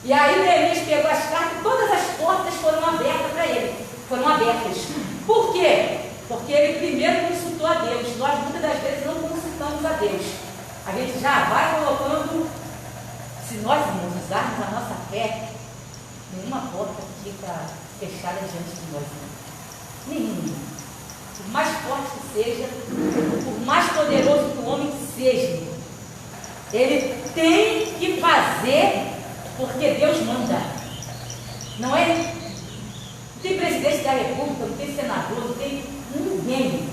S1: E aí Neemias pegou as cartas, todas as portas foram abertas para ele, foram abertas. Por quê? Porque ele primeiro consultou a Deus. Nós muitas das vezes não consultamos a Deus. A gente já vai colocando, se nós não usarmos a nossa fé, nenhuma porta fica fechada diante de nós. Nenhuma. Por mais forte que seja, por mais poderoso que o homem seja, ele tem que fazer porque Deus manda. Não é? Não tem presidente da República, não tem senador, não tem ninguém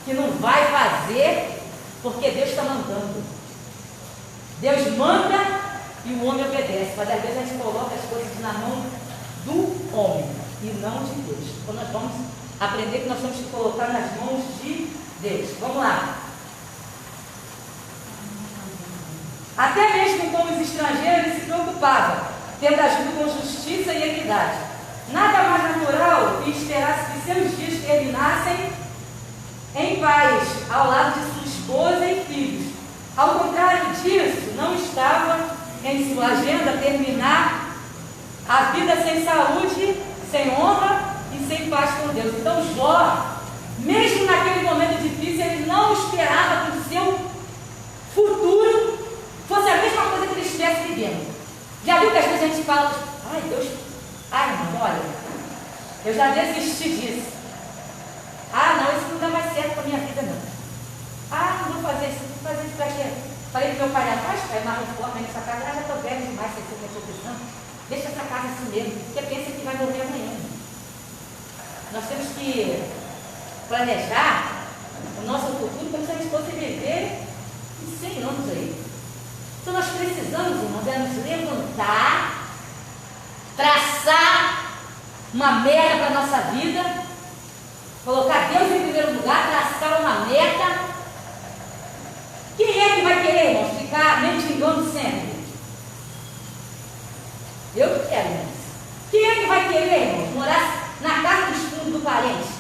S1: que não vai fazer porque Deus está mandando. Deus manda e o homem obedece. Mas às vezes a gente coloca as coisas na mão do homem e não de Deus. Então nós vamos aprender que nós temos que colocar nas mãos de Deus. Vamos lá. Até mesmo com os estrangeiros ele se preocupava, tendo ajuda com justiça e equidade. Nada mais natural que esperasse que seus dias terminassem em paz, ao lado de sua esposa e filhos. Ao contrário disso, não estava em sua agenda terminar a vida sem saúde, sem honra e sem paz com Deus. Então Jó, mesmo naquele momento difícil, ele não esperava que o seu gente fala, ai Deus, ai irmão, olha, eu já desisti disso. Ah não, isso não dá mais certo para a minha vida não. Ah, não vou fazer isso para quê? Falei para o meu pai, faz uma reforma nessa casa, já estou velho demais, sei que eu estou precisando. Deixa essa casa assim mesmo, porque pensa que vai morrer amanhã. Nós temos que planejar o nosso futuro como se a gente fosse viver em 100 anos aí. Então nós precisamos, irmãos, nos levantar, traçar uma meta para a nossa vida, colocar Deus em primeiro lugar, traçar uma meta. Quem é que vai querer, irmãos, ficar mendigando sempre? Eu que quero, irmãos. Quem é que vai querer, irmãos, morar na casa dos fundos do parente?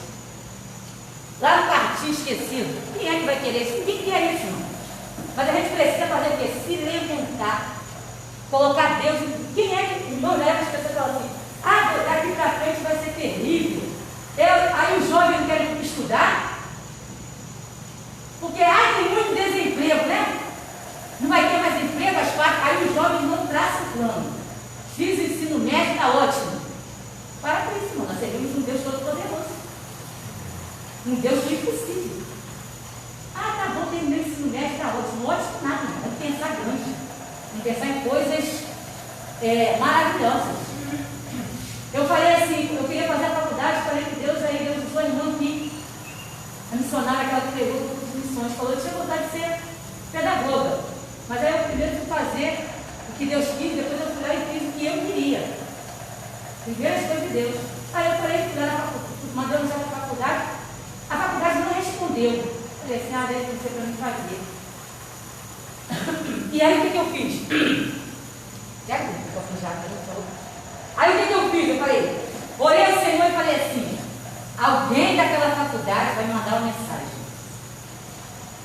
S1: Lá no quartinho esquecido. Quem é que vai querer isso? Ninguém quer isso, irmão. Mas a gente precisa fazer o quê? Se levantar. Colocar Deus. Quem é que, irmão, leva as pessoas falam assim, daqui para frente vai ser terrível. Aí os jovens não querem estudar. Porque tem muito desemprego, né? Não vai ter mais emprego, aí os jovens não traçam plano. Fiz o ensino médio, está ótimo. Para com isso, irmão. Nós servimos um Deus todo-poderoso. Um Deus do impossível. Tá bom, terminei o ensino médio, está ótimo. Ótimo nada, irmão. Vamos pensar grande. Vamos pensar em coisas maravilhosas. Eu falei assim, eu queria fazer a faculdade, falei que Deus usou a irmã aqui. A missionária, aquela que pegou todas as missões, falou, eu tinha vontade de ser pedagoga. Mas aí eu primeiro fui fazer o que Deus quis, depois eu fui lá e fiz o que eu queria. Viver as coisas de Deus. Aí eu falei, mandamos ela para a faculdade. A faculdade não respondeu. Falei assim, deve ser para mim fazer. E aí o que eu fiz? Aí o que eu fiz? Eu falei, orei ao Senhor e falei assim, alguém daquela faculdade vai me mandar uma mensagem.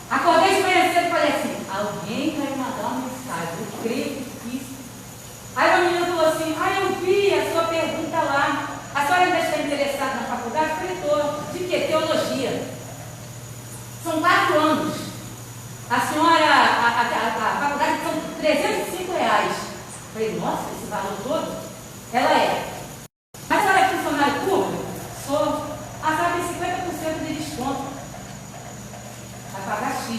S1: Acordei de manhã cedo e falei assim, alguém vai me mandar uma mensagem. Eu creio que fiz. Aí a menina falou assim, eu vi a sua pergunta lá. A senhora ainda está interessada na faculdade? Eu falei, estou. De quê? Teologia. São 4 anos. A senhora, a faculdade são R$305. Eu falei, nossa, esse valor todo? Ela é. Mas a senhora é funcionário público? Sou. A senhora tem 50% de desconto. Vai pagar X.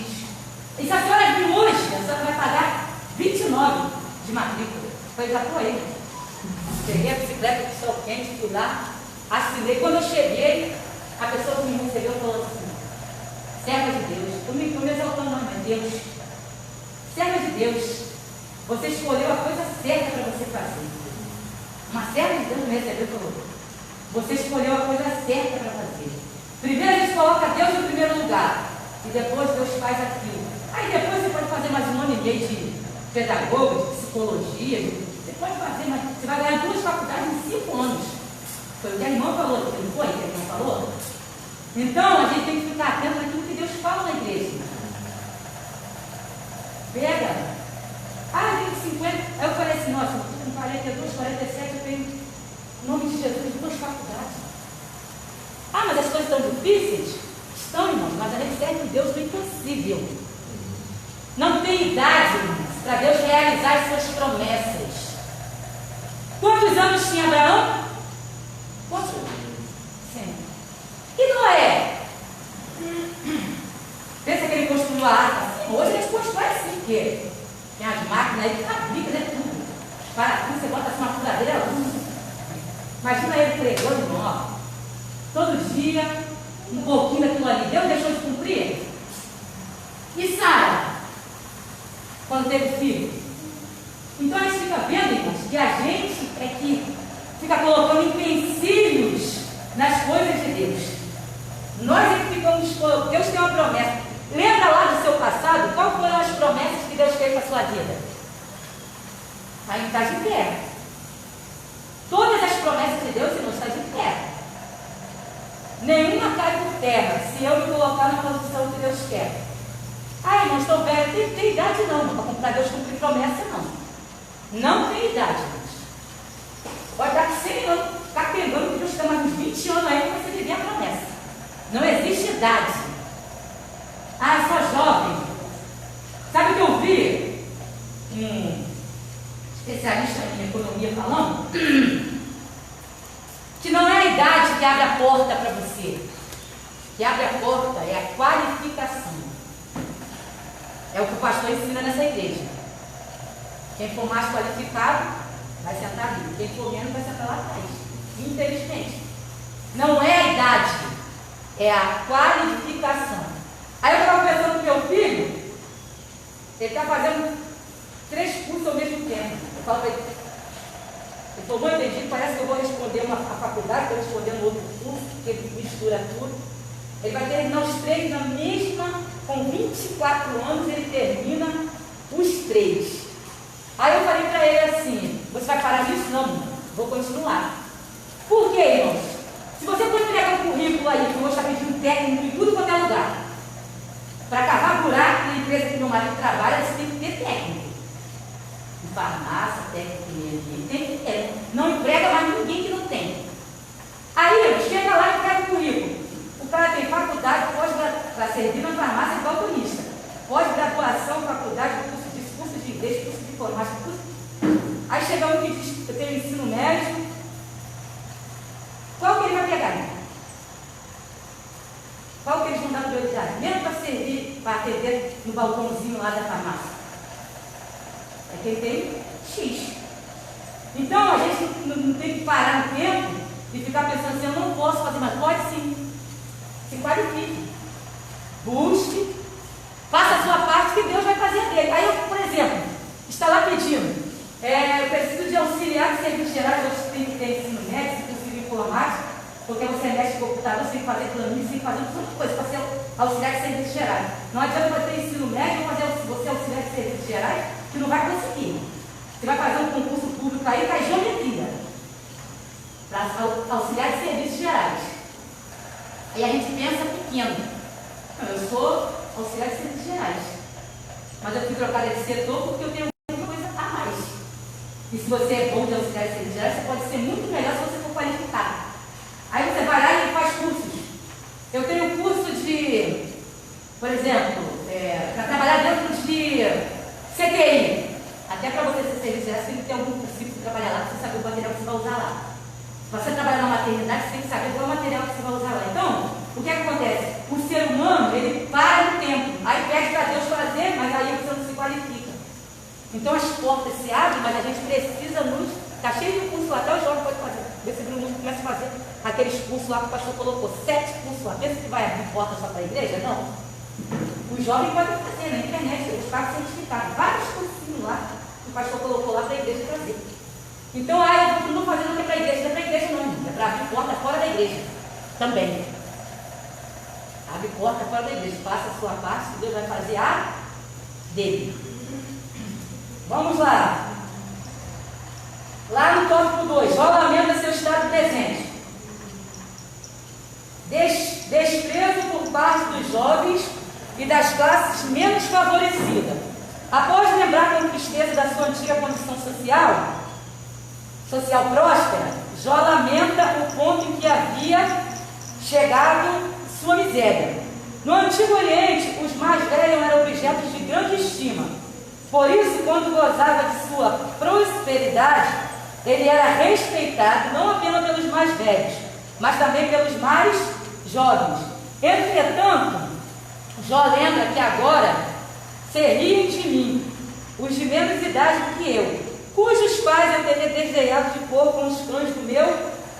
S1: E se a senhora vir hoje, a senhora vai pagar 29 de matrícula. Eu já estou aí. Peguei a bicicleta de sol quente, fui lá, assinei. Quando eu cheguei, a pessoa que me recebeu falou assim, serva de Deus. Eu me exaltando, não, mas Deus. Serva de Deus. Você escolheu a coisa certa para você fazer. Uma serva de Deus me recebeu e falou, você escolheu a coisa certa para fazer. Primeiro a gente coloca Deus em primeiro lugar. E depois Deus faz aquilo. Aí depois você pode fazer mais 1 ano e meio de pedagoga, de psicologia, você pode fazer, mas você vai ganhar 2 faculdades em 5 anos. Foi o que a irmã falou, não foi o que a irmã falou? Então, a gente tem que ficar atento naquilo que Deus fala na igreja. Pega. Tem 50. Aí eu falei assim, nossa, eu estou com 42, 47, eu tenho, em nome de Jesus, 2 faculdades. Mas as coisas estão difíceis? Estão, irmãos, mas a gente serve um Deus do impossível. Não tem idade, irmãos, para Deus realizar as suas promessas. Quantos anos tinha Abraão? Quantos? 100. E Noé? Pensa que ele construiu a arca assim? Hoje a gente constrói assim, porque tem as máquinas aí que fabricam, né? Tudo. Parafuso, você bota assim uma furadeira, imagina ele pregou, irmão, todo dia, um pouquinho daquilo ali. Deus deixou de cumprir? E Sara? Quando teve filho? Então a gente fica vendo, irmãos, que a gente é que fica colocando empecilhos nas coisas de Deus. Nós é que ficamos. Deus tem uma promessa. Lembra lá do seu passado? Qual foram as promessas que Deus fez para a sua vida? Ainda está de pé. Todas as promessas de Deus, irmãos, estão de pé. Nenhuma cai por terra, se eu me colocar na posição que Deus quer. Irmãos, estou velho. Tem idade não, para Deus cumprir promessa não. Não tem idade, irmãos. Pode dar 100 anos, ficar pegando que Deus está mais uns 20 anos aí para você viver a promessa. Não existe idade. Eu sou jovem. Sabe o que eu vi? Um especialista em economia falando? que abre a porta é a qualificação. É o que o pastor ensina nessa igreja. Quem for mais qualificado vai sentar ali. Quem for menos vai sentar lá atrás. Infelizmente. Não é a idade, é a qualificação. Aí eu estava pensando no meu filho, ele está fazendo 3 cursos ao mesmo tempo. Eu falo para ele, ele falou, não entendi, parece que eu vou responder a faculdade, estou respondendo outro curso, porque ele mistura tudo. Ele vai terminar os 3 na mesma, com 24 anos ele termina os 3. Aí eu falei para ele assim, você vai parar disso? Não, vou continuar. Por quê, irmãos? Se você for entregar um currículo aí, que eu vou estar pedindo técnico em tudo quanto é lugar, para cavar buraco na empresa que meu marido trabalha, você tem que ter técnico. Em farmácia, técnico em energia, tem que ter. Não emprega mais ninguém que não tem. Aí, chega lá e pega o currículo. O cara tem faculdade, para servir na farmácia de balconista. Pós-graduação, faculdade, curso de inglês, curso de informática, Aí chega um que diz que eu tenho ensino médio. Qual que ele vai pegar? Qual que eles vão dar prioridade? Mesmo para servir, para atender no balcãozinho lá da farmácia. É quem tem X. Então a gente não tem que parar no tempo e ficar pensando assim, eu não posso fazer, mas pode sim. Se qualifique. Busque. Faça a sua parte que Deus vai fazer dele. Aí eu, por exemplo, está lá pedindo, eu preciso de auxiliar de serviços gerais, você tem que ter ensino médio, se possível informática, porque você mexe com o computador, você tem que fazer planilha, você tem que fazer um monte de coisa para ser auxiliar de serviços gerais. Não adianta você ter ensino médio ou fazer você auxiliar de serviços gerais, que não vai conseguir. Você vai fazer um concurso público aí para geometria, para auxiliar de serviços gerais. Aí a gente pensa pequeno. Não, eu sou auxiliar de serviços gerais, mas eu fui trocada de setor porque eu tenho alguma coisa a mais. E se você é bom de auxiliar de serviços gerais, você pode ser muito melhor se você for qualificado. Aí você vai lá e faz cursos. Eu tenho curso de, por exemplo, para trabalhar dentro de CTI. Até para você ser serviço geral, você tem que ter algum princípio de trabalhar lá, para você saber o material que você vai usar lá. Se você trabalhar na maternidade, você tem que saber qual é o material que você vai usar lá. Então, o que acontece? O ser humano, ele para no tempo. Aí pede para Deus fazer, mas aí você não se qualifica. Então as portas se abrem, mas a gente precisa nos... Está cheio de curso lá, até o jovem pode fazer. Vê se o mundo começa a fazer aqueles cursos lá que o pastor colocou. 7 cursos lá. Pensa que vai abrir porta só para a igreja? Não. Os jovens podem fazer na internet, eles pagam certificado. Vários cursinhos lá que o pastor colocou lá para a igreja fazer. Então, eu continuo fazendo o que é para a igreja. Não é para a igreja não, é para abrir porta fora da igreja. Também. Abre porta fora da igreja. Faça a sua parte, que Deus vai fazer a dele. Vamos lá. Lá no tópico 2, Jó lamenta seu estado presente. Desprezo por parte dos jovens e das classes menos favorecidas. Após lembrar com tristeza da sua antiga condição social próspera, Jó lamenta o ponto em que havia chegado sua miséria. No Antigo Oriente, os mais velhos eram objetos de grande estima. Por isso, quando gozava de sua prosperidade, ele era respeitado não apenas pelos mais velhos, mas também pelos mais jovens. Entretanto, Jó lembra que agora se riem de mim, os de menos idade do que eu, cujos pais eu teria desdenhado de pôr com os cães do meu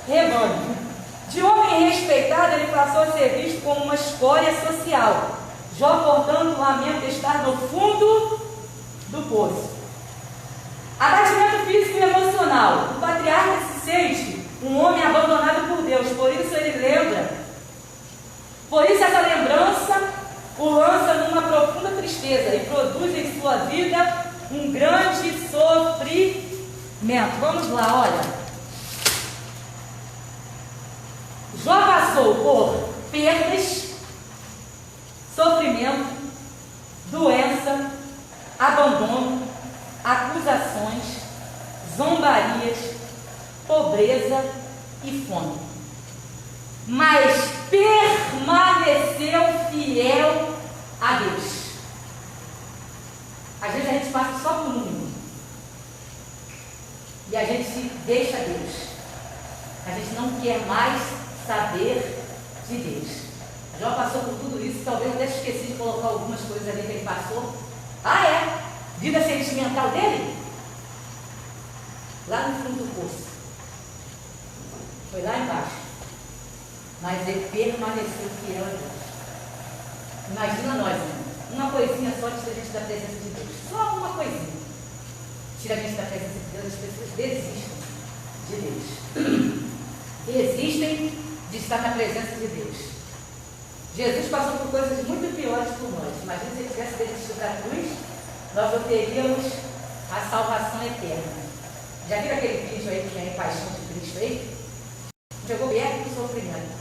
S1: rebanho. De homem respeitado, ele passou a ser visto como uma escória social. Jó, portanto, lamenta estar no fundo do poço. Abatimento físico e emocional. O patriarca se sente um homem abandonado por Deus, por isso ele lembra. Por isso essa lembrança o lança numa profunda tristeza e produz em sua vida um grande sofrimento. Vamos lá, olha. Jó passou por perdas, sofrimento, doença, abandono, acusações, zombarias, pobreza e fome. Mas permaneceu fiel a Deus. Às vezes a gente passa só por um e a gente deixa Deus. A gente não quer mais saber de Deus. A Jó passou por tudo isso, talvez até esqueci de colocar algumas coisas ali que ele passou. Ah, é? Vida sentimental dele? Lá no fundo do poço. Foi lá embaixo. Mas ele permaneceu fiel a Deus. Imagina nós, irmão. Uma coisinha só tira a gente da presença de Deus. Só uma coisinha. Tira a gente da presença de Deus. As pessoas desistem de Deus. Desistem de estar na presença de Deus. Jesus passou por coisas muito piores por nós. Imagina se ele tivesse desistido da cruz, nós não teríamos a salvação eterna. Já viram aquele vídeo aí que é a Paixão de Cristo aí? Chegou perto do sofrimento.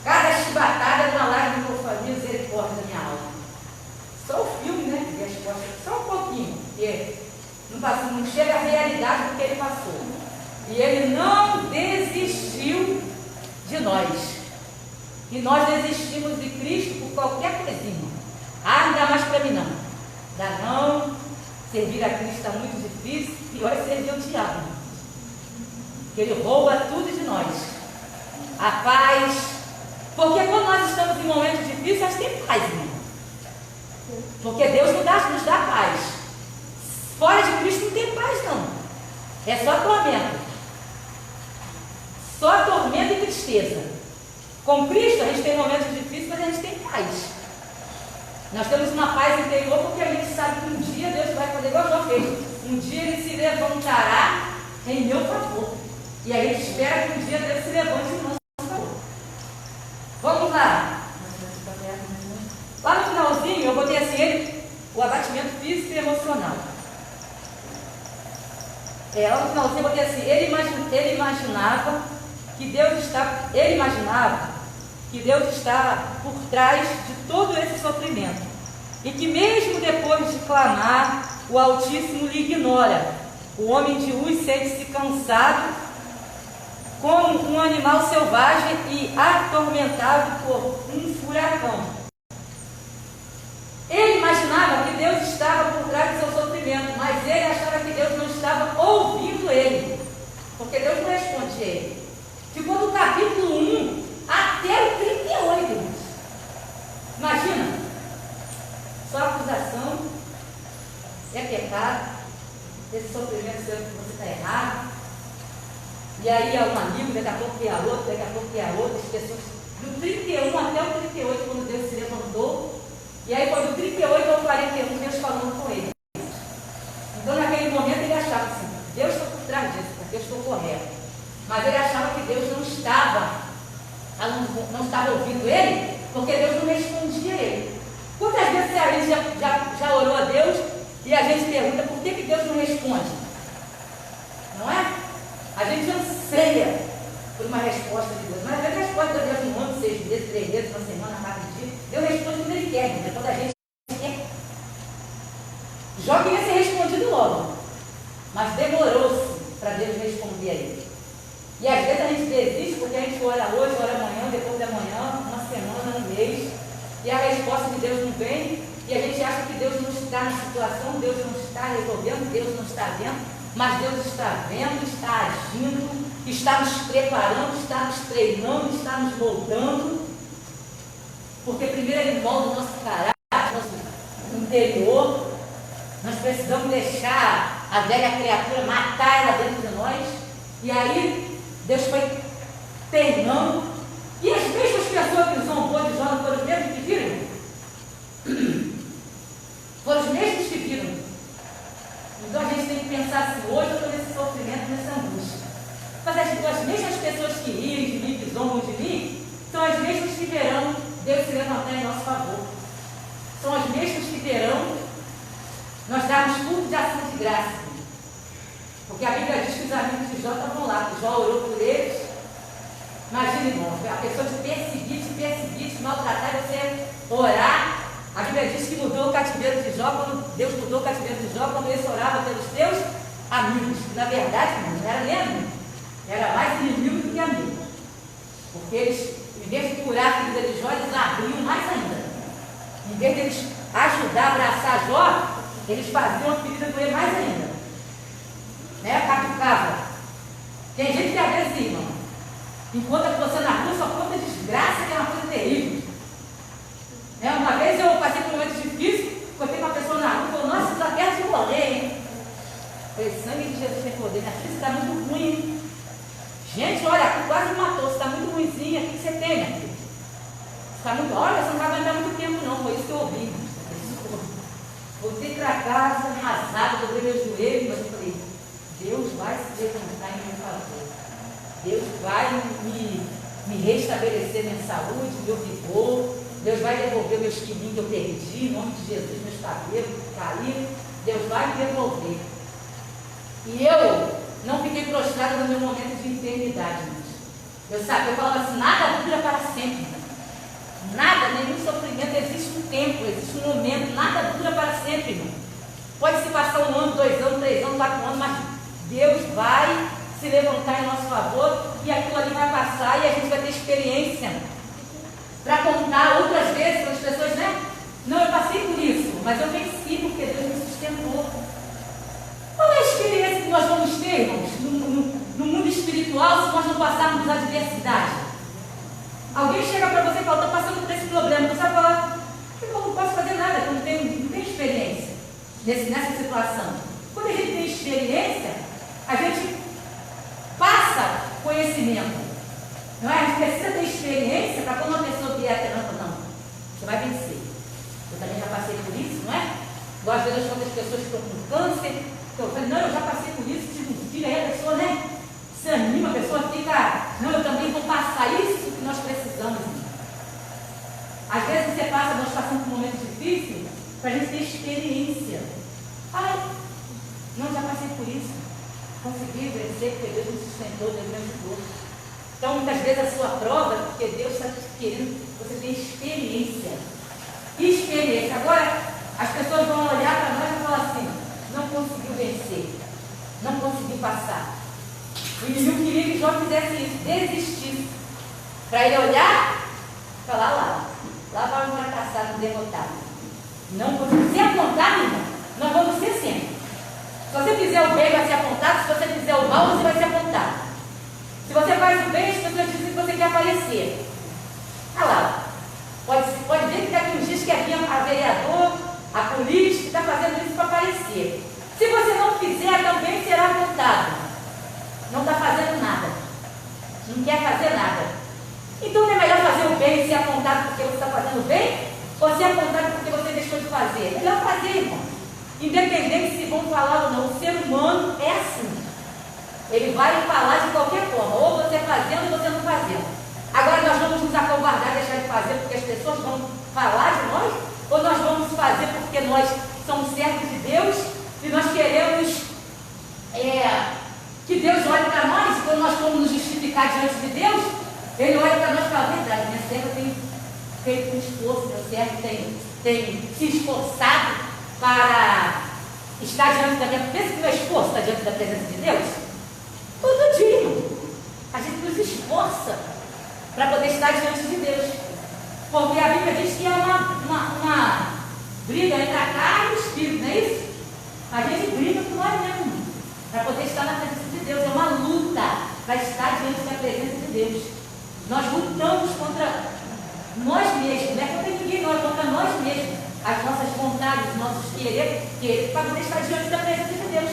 S1: Cada chibatada era uma lágrima por família, misericórdia da minha alma. Só o filme, né? Que resposta, só um pouquinho, porque não chega à realidade do que ele passou. E ele não desistiu de nós. E nós desistimos de Cristo por qualquer coisinha. Ah, não dá mais para mim não. Dá não. Servir a Cristo está muito difícil. Pior é servir o diabo. Porque ele rouba tudo de nós. A paz. Porque quando nós estamos em momentos difíceis, nós temos paz, irmão. Porque Deus nos dá paz. Fora de Cristo não tem paz, não. É só tormento. Só tormento e tristeza. Com Cristo a gente tem momentos difíceis, mas a gente tem paz. Nós temos uma paz interior porque a gente sabe que um dia Deus vai fazer igual Jó fez. Um dia ele se levantará em meu favor. E a gente espera que um dia Deus se levante em nosso favor. Vamos lá. Lá no finalzinho eu botei assim o abatimento físico e emocional. Lá no finalzinho eu botei assim, ele imaginava que Deus está por trás de todo esse sofrimento. E que mesmo depois de clamar, o Altíssimo lhe ignora. O homem de Uz sente-se cansado como um animal selvagem e atormentado por um furacão. Ele imaginava que Deus estava por trás do seu sofrimento, mas ele achava que Deus não estava ouvindo ele, porque Deus não responde a ele. Ficou do capítulo 1 até o 38, irmãos. Imagina, só acusação, é pecado, esse sofrimento seu que você está errado, e aí é um amigo, daqui a pouco é outro, daqui a pouco é outro, as pessoas, do 31 até o 38, quando Deus se levantou, e aí foi do 38 ao 41, Deus falando com ele. Então naquele momento ele achava assim, Deus está por trás disso, porque eu estou correto. Mas ele achava que Deus não estava ouvindo ele, porque Deus não respondia a ele. Quantas vezes a gente já orou a Deus e a gente pergunta por que Deus não responde? Não é? A gente anseia por uma resposta de Deus. Mas a resposta de Deus no ano, 6 meses, 3 meses, uma semana, 4 dias, Deus responde quando ele quer, não é quando a gente quer. Jó queria ser respondido logo, mas demorou-se para Deus responder a ele. E às vezes a gente desiste porque a gente ora hoje, ora amanhã, depois de amanhã, uma semana, um mês, e a resposta de Deus não vem, e a gente acha que Deus não está na situação, Deus não está resolvendo, Deus não está vendo, mas Deus está vendo, está agindo, está nos preparando, está nos treinando, está nos moldando, porque primeiro Ele molda o nosso caráter, nosso interior. Nós precisamos deixar a velha criatura matar ela dentro de nós, e aí Deus foi treinando, e as mesmas pessoas que zombou de Jó não foram os mesmos que viram? Foram os mesmos que viram. Então a gente tem que pensar assim, hoje eu estou nesse sofrimento, nessa angústia. Mas as mesmas pessoas que riem de mim, que zombam de mim, são as mesmas que verão Deus se levantar em nosso favor. São as mesmas que verão nós darmos tudo de ação de graça. Porque a Bíblia diz que os amigos de Jó estavam lá, que Jó orou por eles. Imagina, irmão, a pessoa te perseguir, te maltratar, você orar. A Bíblia diz que mudou o cativeiro de Jó, quando Deus mudou o cativeiro de Jó, quando ele orava pelos teus amigos. Na verdade, irmão, não era nem amigo, era mais inimigo do que amigo. Porque eles, em vez de curar a ferida de Jó, eles abriam mais ainda. Em vez de eles ajudar a abraçar Jó, eles faziam a ferida doer mais ainda. Catucava. Tem gente que às vezes, irmão, encontra você na rua, só conta desgraça, que é uma coisa terrível. está muito ruim. Gente, olha, tu quase me matou, você está muito ruimzinha, o que você tem, minha filha? Está muito, olha, você não vai aguentar muito tempo não, foi isso que eu ouvi. Voltei para casa, arrasada, dobrei meus joelhos, mas eu falei, Deus vai se levantar em meu favor. Deus vai me restabelecer minha saúde, meu vigor. Deus vai devolver meus quilinhos que eu perdi, em nome de Jesus, meus cabelos caíram. Deus vai me devolver. E eu não fiquei prostrada no meu momento de enfermidade. Eu falava assim, nada dura para sempre. Nada, nenhum sofrimento, existe um tempo, existe um momento, nada dura para sempre, irmão. Pode se passar 1 ano, 2 anos, 3 anos, 4 anos, mas Deus vai se levantar em nosso favor e aquilo ali vai passar e a gente vai ter experiência para contar outras vezes para as pessoas, né? Não, eu passei por isso, mas eu venci porque Deus me sustentou. Qual é a experiência que nós vamos ter, irmãos, no mundo espiritual, se nós não passarmos a adversidade? Alguém chega para você e fala, estou passando por esse problema, você vai falar, eu não posso fazer nada, eu não tenho experiência nessa situação. Quando a gente tem experiência, a gente passa conhecimento. Não é? A gente precisa ter experiência para quando uma pessoa vier até nós, não, você vai vencer. Eu também já passei por isso, não é? Igual às vezes quando as pessoas ficam com câncer, eu falei, não, eu já passei por isso, tive um filho, aí a pessoa, né? Se anima, a pessoa fica, não, eu também vou passar isso que nós precisamos. Às vezes você passa, nós passamos por um momento difícil, para a gente ter experiência. Ai, não, já passei por isso. Consegui vencer, porque Deus me sustentou, Deus me ajudou. Então, muitas vezes a sua prova é porque Deus está querendo que você tenha experiência. Experiência. Agora, as pessoas vão olhar para nós e falar assim, não conseguiu vencer, não conseguiu passar. O inimigo queria que Jó fizesse isso, desistisse. Para ele olhar e falar, lá vai um fracassado, um derrotado. Não conseguiu. Se apontar, irmão, nós vamos ser sempre. Se você fizer o bem, vai ser apontado. Se você fizer o mal, você vai ser apontado. Se você faz o bem, as pessoas dizem que você quer aparecer. Olha lá. Pode ver que daqui uns dias que havia a vereador, a política, está fazendo isso para aparecer. Se você não fizer, também será apontado. Não está fazendo nada. Não quer fazer nada. Então não é melhor fazer o bem e ser apontado porque você está fazendo o bem? Ou ser apontado porque você deixou de fazer? É melhor fazer, irmão. Independente se vão falar ou não, o ser humano é assim. Ele vai falar de qualquer forma, ou você fazendo ou você não fazendo. Agora nós vamos nos acovardar e deixar de fazer porque as pessoas vão falar de nós? Ou nós vamos fazer porque nós somos servos de Deus e nós queremos que Deus olhe para nós? Quando nós formos nos justificar diante de Deus, Ele olha para nós e fala, verdade, minha serva tem feito um esforço, meu servo tem se esforçado para estar diante da minha presença. Pensa que meu esforço está diante da presença de Deus? Todo dia. A gente nos esforça para poder estar diante de Deus. Porque a Bíblia diz que é uma briga entre a carne e o espírito, não é isso? A gente briga com nós mesmos para poder estar na presença de Deus. É uma luta para estar diante da presença de Deus. Nós lutamos contra nós mesmos, não é contra ninguém, não, é contra nós mesmos. As nossas vontades, os nossos querer, para poder estar diante da presença de Deus.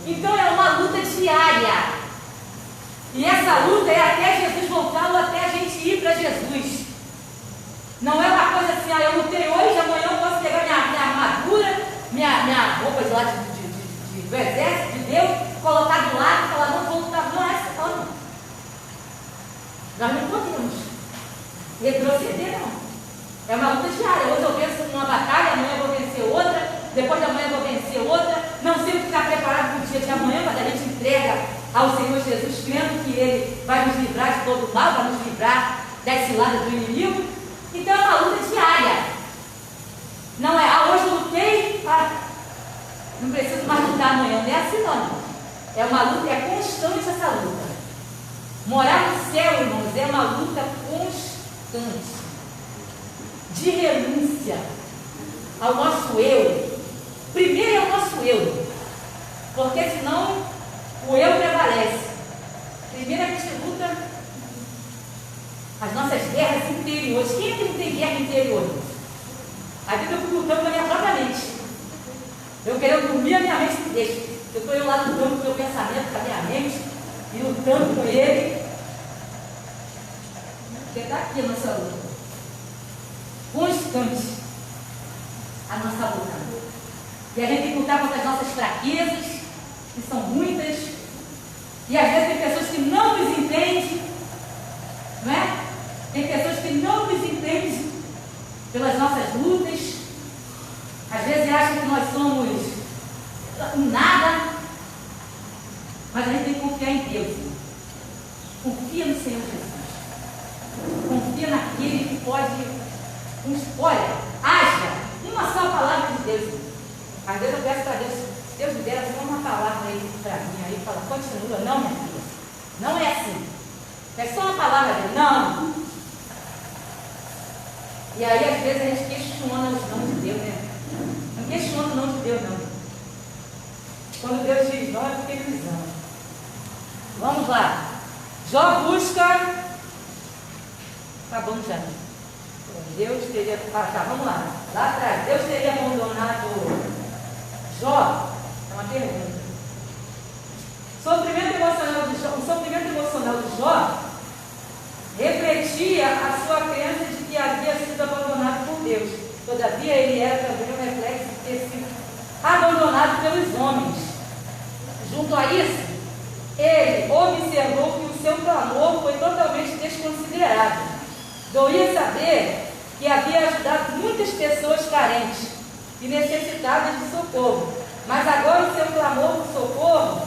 S1: Então é uma luta diária. E essa luta é até Jesus voltar ou até a gente ir para Jesus. Não é uma coisa assim, eu lutei hoje, amanhã eu posso pegar minha armadura, minha roupa de lá do exército de Deus, colocar do lado e falar, não vou lutar, não é essa forma. Nós não podemos retroceder, não. É uma luta diária. Hoje eu venço numa batalha, amanhã eu vou vencer outra, depois de amanhã eu vou vencer outra. Não sempre ficar preparado para o dia de amanhã, mas a gente entrega ao Senhor Jesus, crendo que Ele vai nos livrar de todo o mal, vai nos livrar das ciladas do inimigo. Então é uma luta diária. Não é, hoje eu lutei, não preciso mais lutar amanhã. Não é assim, não. É uma luta, é constante essa luta. Morar no céu, irmãos, é uma luta constante. De renúncia ao nosso eu. Primeiro é o nosso eu, porque senão o eu prevalece. Primeiro a gente luta as nossas guerras interiores. Quem é que não tem guerra interior? A vida eu fui lutando com a minha própria mente. Eu querendo dormir, a minha mente me deixa. Eu estou lá lutando com o meu pensamento, com a minha mente, e lutando com ele. Porque está aqui a nossa luta. Constante a nossa luta. E a gente tem que lutar contra as nossas fraquezas, que são muitas. E às vezes tem pessoas que não nos entendem, não é? Tem pessoas que não nos entendem pelas nossas lutas. Às vezes acham que nós somos nada. Mas a gente tem que confiar em Deus. Confia no Senhor Jesus. Confia naquele que pode. Olha, haja uma só palavra de Deus. Às vezes eu peço para Deus, Deus me dera só uma palavra aí para mim. Aí fala, continua, não, minha filha. Não é assim. É só uma palavra dele. Não. E aí às vezes a gente questiona os nomes de Deus, né? Não questiona o nome de Deus, não. Quando Deus diz não, é porque Ele nos ama. Vamos lá. Jó busca. Acabamos já. Deus teria. Tá, vamos lá. Lá atrás. Deus teria abandonado Jó? É uma pergunta. O sofrimento emocional de Jó refletia a sua crença de que havia sido abandonado por Deus. Todavia, ele era também um reflexo de ter sido abandonado pelos homens. Junto a isso, ele observou que o seu clamor foi totalmente desconsiderado. Doía saber que havia ajudado muitas pessoas carentes e necessitadas de socorro, mas agora o seu clamor por socorro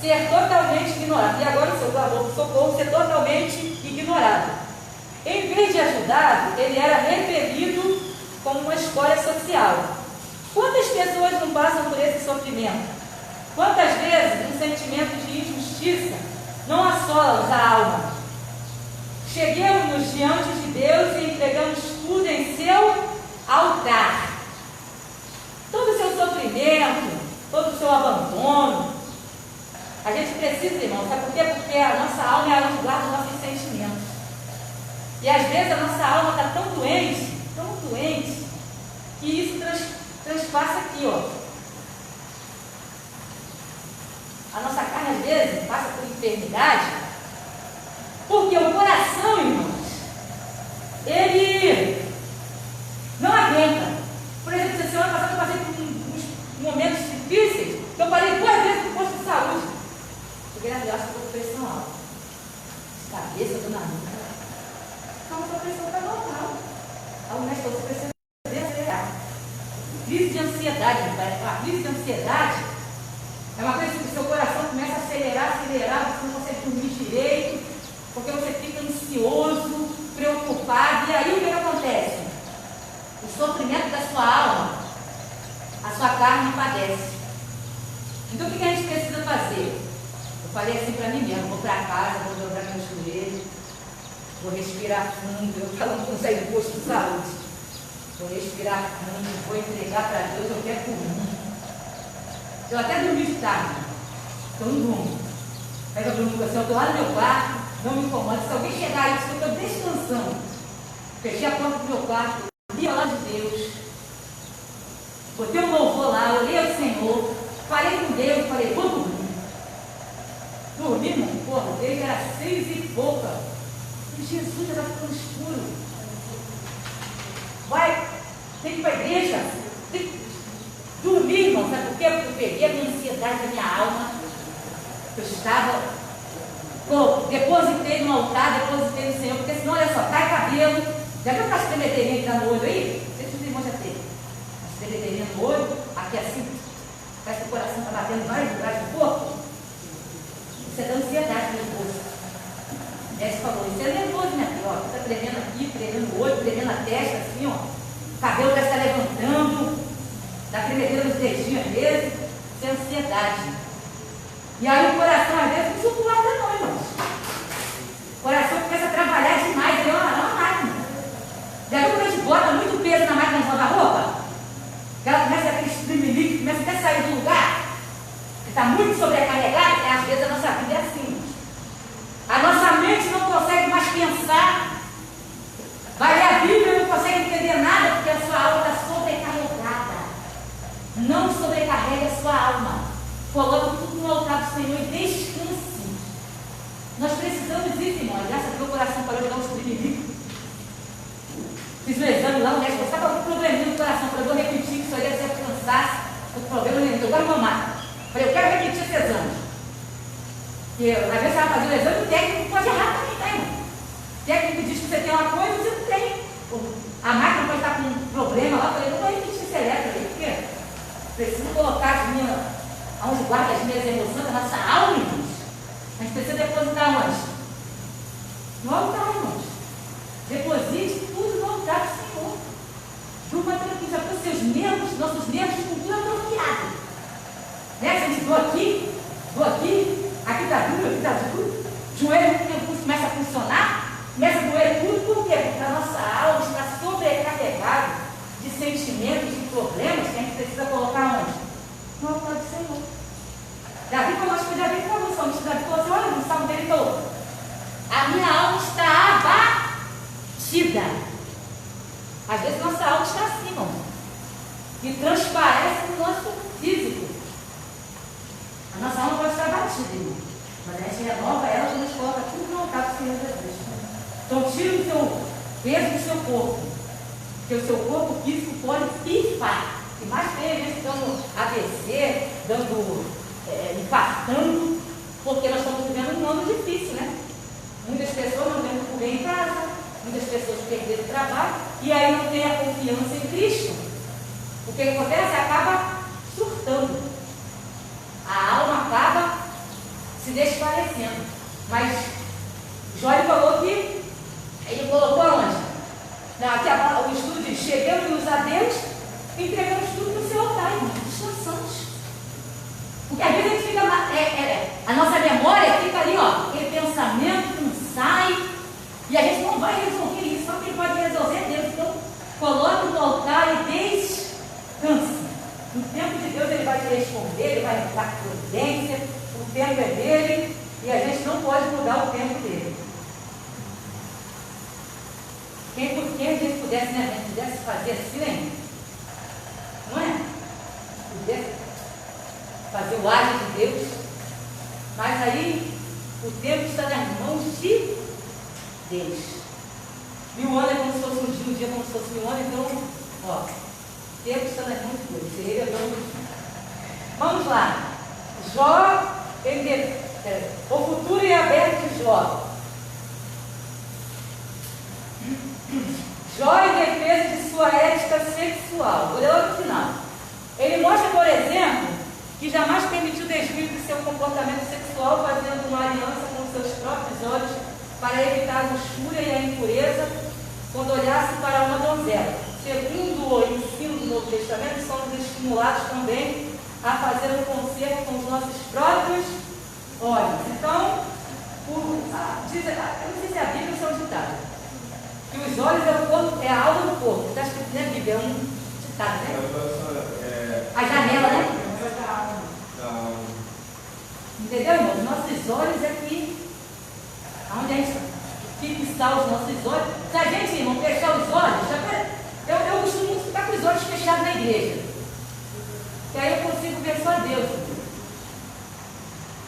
S1: ser totalmente ignorado. E agora o seu clamor por socorro ser totalmente ignorado. Em vez de ajudado, ele era repelido como uma escória social. Quantas pessoas não passam por esse sofrimento? Quantas vezes um sentimento de injustiça não assola a alma? Cheguemos diante de Deus e entregamos tudo em seu altar. Todo o seu sofrimento, todo o seu abandono. A gente precisa, irmão, sabe por quê? Porque a nossa alma é o lugar dos nossos sentimentos. E às vezes a nossa alma está tão doente, que isso transpassa aqui, ó. A nossa carne às vezes passa por enfermidade, porque o coração, irmãos, ele não aguenta. Por exemplo, essa semana passada eu passei por uns momentos difíceis, que eu parei 2 vezes no posto de saúde. Cheguei na viagem com pressão alta. Cabeça do nariz. Então a sua pressão está normal. A mulher falou, você precisa desacelerar. Crise de ansiedade, meu pai. A crise de ansiedade é uma coisa que o seu coração começa a acelerar, você não consegue dormir direito, porque você fica ansioso, preocupado, e aí o que acontece? O sofrimento da sua alma, a sua carne padece. Então o que a gente precisa fazer? Eu falei assim para mim mesmo, vou para casa, vou dobrar meus joelhos, vou respirar fundo, eu falando com sair do posto de saúde. Vou respirar fundo, vou entregar para Deus, eu quero por mim. Eu até dormi de tarde, então não durmo. Aí eu durmo assim, eu estou lá no meu quarto, não me incomoda. Se alguém chegar aí, eu estou descansando. Fechei a porta do meu quarto, li a palavra de Deus, botei um louvor lá, olhei ao Senhor, falei com Deus, falei, vou dormir. Dormi, irmão, porra, desde era 6 e pouca. E Jesus já está ficando escuro. Vai, tem que ir para a igreja, tem que dormir, irmão, sabe por quê? Porque eu peguei a minha ansiedade da minha alma. Eu estava, depositei no altar, depositei no Senhor, porque senão, olha só, cai cabelo. Já viu aquelas tremedeirinhas que dá no olho aí? Não sei se os irmãos já teve. As tremedeirinhas no olho, aqui assim, parece que o coração está batendo em vários lugares do corpo. Isso é da ansiedade, nervoso. O médico falou, isso é nervoso, minha filha, ó, está tremendo aqui, tremendo o olho, tremendo a testa, assim, ó. O cabelo já está levantando, dá tremedeira nos dedinhos às vezes, isso é ansiedade. E aí o coração às vezes não suporta não, irmãos. O coração começa a trabalhar demais, é uma máquina. Já viu quando a gente bota muito peso na máquina de lavar roupa? Que ela começa aquele estremelique, começa até a sair do lugar, que está muito sobrecarregada, às vezes a nossa vida é assim. A nossa mente não consegue mais pensar. Vai ler a Bíblia e não consegue entender nada, porque a sua alma está sobrecarregada. Não sobrecarregue a sua alma. não, né? Você está com algum probleminha no coração, para eu repetir que isso aí você alcançasse o problema nenhum. Eu quero mamar. Falei, eu quero repetir esse exame. Porque às vezes você vai fazer o exame, o técnico pode errar também, tá, irmão? O técnico diz que você tem uma coisa e você não tem. A máquina pode estar com um problema lá. Eu falei, não vou repetir esse eletro aí, porque preciso colocar as minhas, onde guarda as minhas emoções, a nossa alma, irmãos. A gente precisa depositar onde? No altar, irmãos. Deposite tudo no altar do Senhor. Durma tranquilo, já com seus nervos, nossos nervos com tudo atrofiado. Né? A gente dou aqui, aqui está duro, o joelho começa a funcionar, começa a doer tudo, por quê? Porque a nossa alma está sobrecarregada de sentimentos, de problemas que a gente precisa colocar onde? No altar do Senhor. Davi falou, acho que eu já vi para você, o Davi falou assim, olha, no salmo dele falou, a minha alma está abatida. Às vezes nossa alma está assim, irmão, e transparece no nosso físico. A nossa alma pode estar abatida, irmão, mas a gente renova ela quando a gente coloca tudo no altar do Senhor Jesus. Então tira o seu peso do seu corpo, porque o seu corpo físico pode pifar. E mais tem gente dando AVC, infartando, porque nós estamos vivendo um ano difícil, né? Muitas pessoas não têm comer em casa, muitas pessoas perderam o trabalho, e aí não tem a confiança em Cristo. O que acontece? Acaba surtando. A alma acaba se desfalecendo. Mas Jó falou que ele colocou onde? Aqui o estudo diz, chegamos a Deus, entregamos tudo no seu altar, irmãos, descansamos. Porque às vezes a gente fica, a nossa memória fica ali, ó, aquele pensamento que não sai, e a gente não vai resolver isso, só quem pode resolver é Deus. Então, coloque no altar e descanse. No tempo de Deus ele vai te responder, ele vai dar providência, o tempo é dele, e a gente não pode mudar o tempo dele. Quem a gente pudesse, né, a gente pudesse fazer assim, não é? Pudesse fazer o agir de Deus, mas aí o tempo está nas mãos de Deus. 1000 anos é como se fosse um dia como se fosse 1000 anos, então, ó, o tempo está nas mãos de Deus, ele é dono do dia. Vamos lá, Jó, o futuro é aberto de Jó. Jó em defesa de sua ética sexual. Olha lá no final. Ele mostra, por exemplo, que jamais permitiu desvio de seu comportamento sexual, fazendo uma aliança com seus próprios olhos para evitar a luxúria e a impureza quando olhasse para uma donzela. Segundo o ensino do Novo Testamento, somos estimulados também a fazer um concerto com os nossos próprios olhos. Então, eu não sei se é a Bíblia ou se é um ditado, que os olhos é a alma do corpo. Está escrito na Bíblia, é um ditado, né? A janela, né? Entendeu, irmão? Os nossos olhos aqui, onde a gente fixar os nossos olhos. Se a gente, irmão, fechar os olhos, eu costumo muito ficar com os olhos fechados na igreja, que aí eu consigo ver só Deus.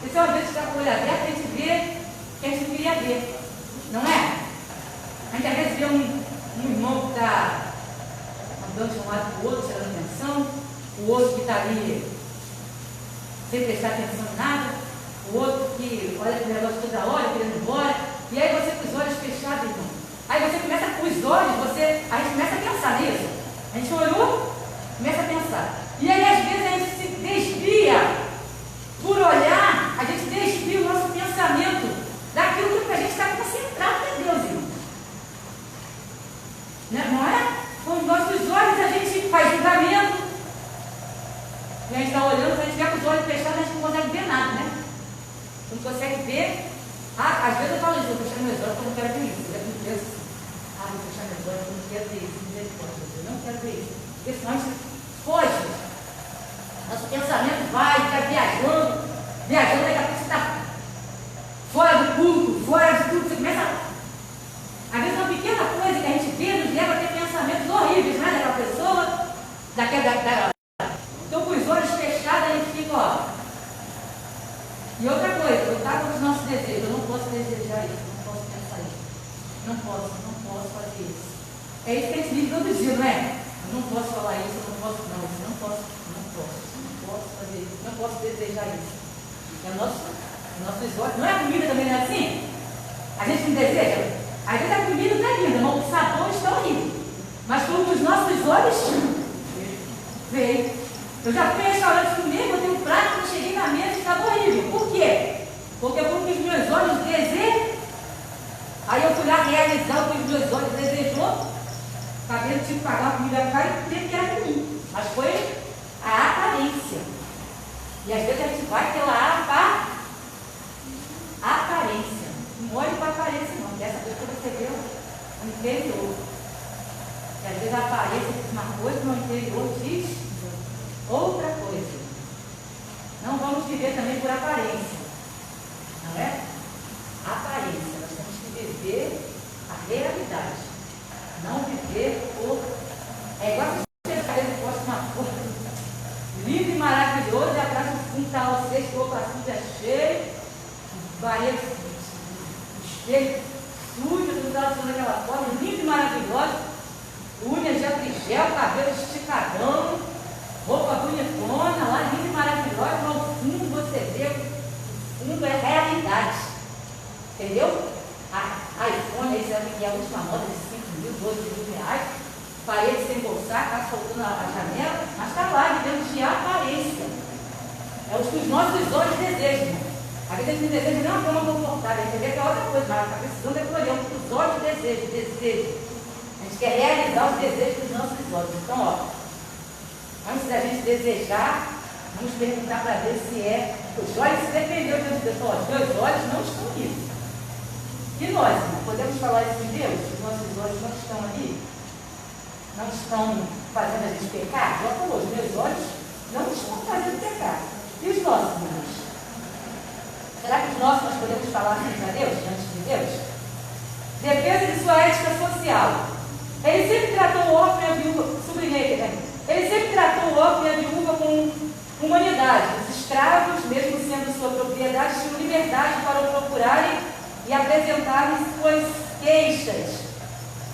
S1: E se às vezes está com o olho aberto, a gente vê o que a gente não queria ver, não é? A gente às vezes vê um irmão que está andando de um lado para o outro, tirando atenção, o outro que está ali sem prestar atenção em nada, o outro que olha para o negócio toda hora, querendo ir embora, e aí você com os olhos fechados, irmão. Aí você começa com os olhos, a gente começa a pensar nisso. A gente olhou, começa a pensar. E aí às vezes a gente se desvia, por olhar, a gente desvia o nosso pensamento daquilo que a gente está concentrado em Deus, irmão. Não é? Com os nossos olhos a gente faz julgamento. E a gente está olhando, se a gente tiver com os olhos fechados, a gente não consegue ver nada, né? Não consegue ver. Às vezes eu falo isso, eu vou fechar meus olhos, porque eu não quero ver isso. Eu penso assim, vou fechar meus olhos, eu não quero ver isso. Eu não quero ver isso. Porque senão a gente foge. Nosso pensamento vai, fica viajando, daqui a pouco você está fora do culto, fora de tudo, você começa. Às vezes uma pequena coisa que a gente vê nos leva a ter pensamentos horríveis, né? Daquela pessoa, então com os olhos fechados a gente fica, ó. E outra coisa, eu estava com os nossos desejos, eu não posso desejar isso, não posso pensar isso, não posso fazer isso. É isso que a gente vive todo dia, não é? Eu não posso falar isso, eu não posso, não, isso não posso, não posso fazer isso, não posso desejar isso. É nossos olhos, não é a comida também, não é assim? A gente não deseja? Às vezes a comida está linda, irmão, o sabor está horrível. Mas quando os nossos olhos veem. Eu já fui em restaurante comer, botei um prato, quando cheguei na mesa e estava horrível. Por quê? Porque eu fui com os meus olhos desejam. Aí eu fui lá realizar o que os meus olhos desejou. Acabei de pagar a comida cara e teve que era ruim. Mas foi a aparência. E às vezes a gente vai pela aparência. Não olhe para a aparência não. Dessa vez que você vê o interior. E às vezes a aparência diz uma coisa, no interior diz outra coisa. Não vamos viver também por aparência. Não é? Aparência. Nós temos que viver a realidade. Não viver por... É igual que você posta uma coisa lindo e maravilhoso, e atrás do fundo está lá o cesto, o coração já cheio, banheiro, espelho sujo, tudo está daquela forma, lindo e maravilhoso, unha de atrigel, cabelo esticadão, roupa bonitona, lá linda e maravilhosa, mas no fundo você vê, o fundo é realidade. Entendeu? A iPhone, esse é a última moda de 5 mil, 12 mil reais, parede sem bolsar, está soltando a janela, mas está lá, vivendo de aparência. É o que os nossos olhos desejam. A vida que deseja não é uma forma confortável, a gente vê que é outra coisa, mas está precisando é por o que os olhos desejam. A gente quer realizar os desejos dos nossos olhos. Então, ó, antes da gente desejar, vamos perguntar para Deus se é. Os olhos se defendeu de Deus. Ó, os meus olhos não estão nisso. E nós, irmão, podemos falar isso de Deus? Os nossos olhos não estão ali? Não estão fazendo a gente pecar? Já falou, os meus olhos não estão fazendo pecar. E os nossos, irmãos? Será que os nossos nós podemos falar assim para Deus, diante de Deus? Defesa de sua ética social. Ele sempre tratou o órfão e a viúva, sublinhei, né? Ele sempre tratou o órfão e a viúva com humanidade. Os escravos, mesmo sendo sua propriedade, tinham liberdade para o procurarem e apresentarem suas queixas.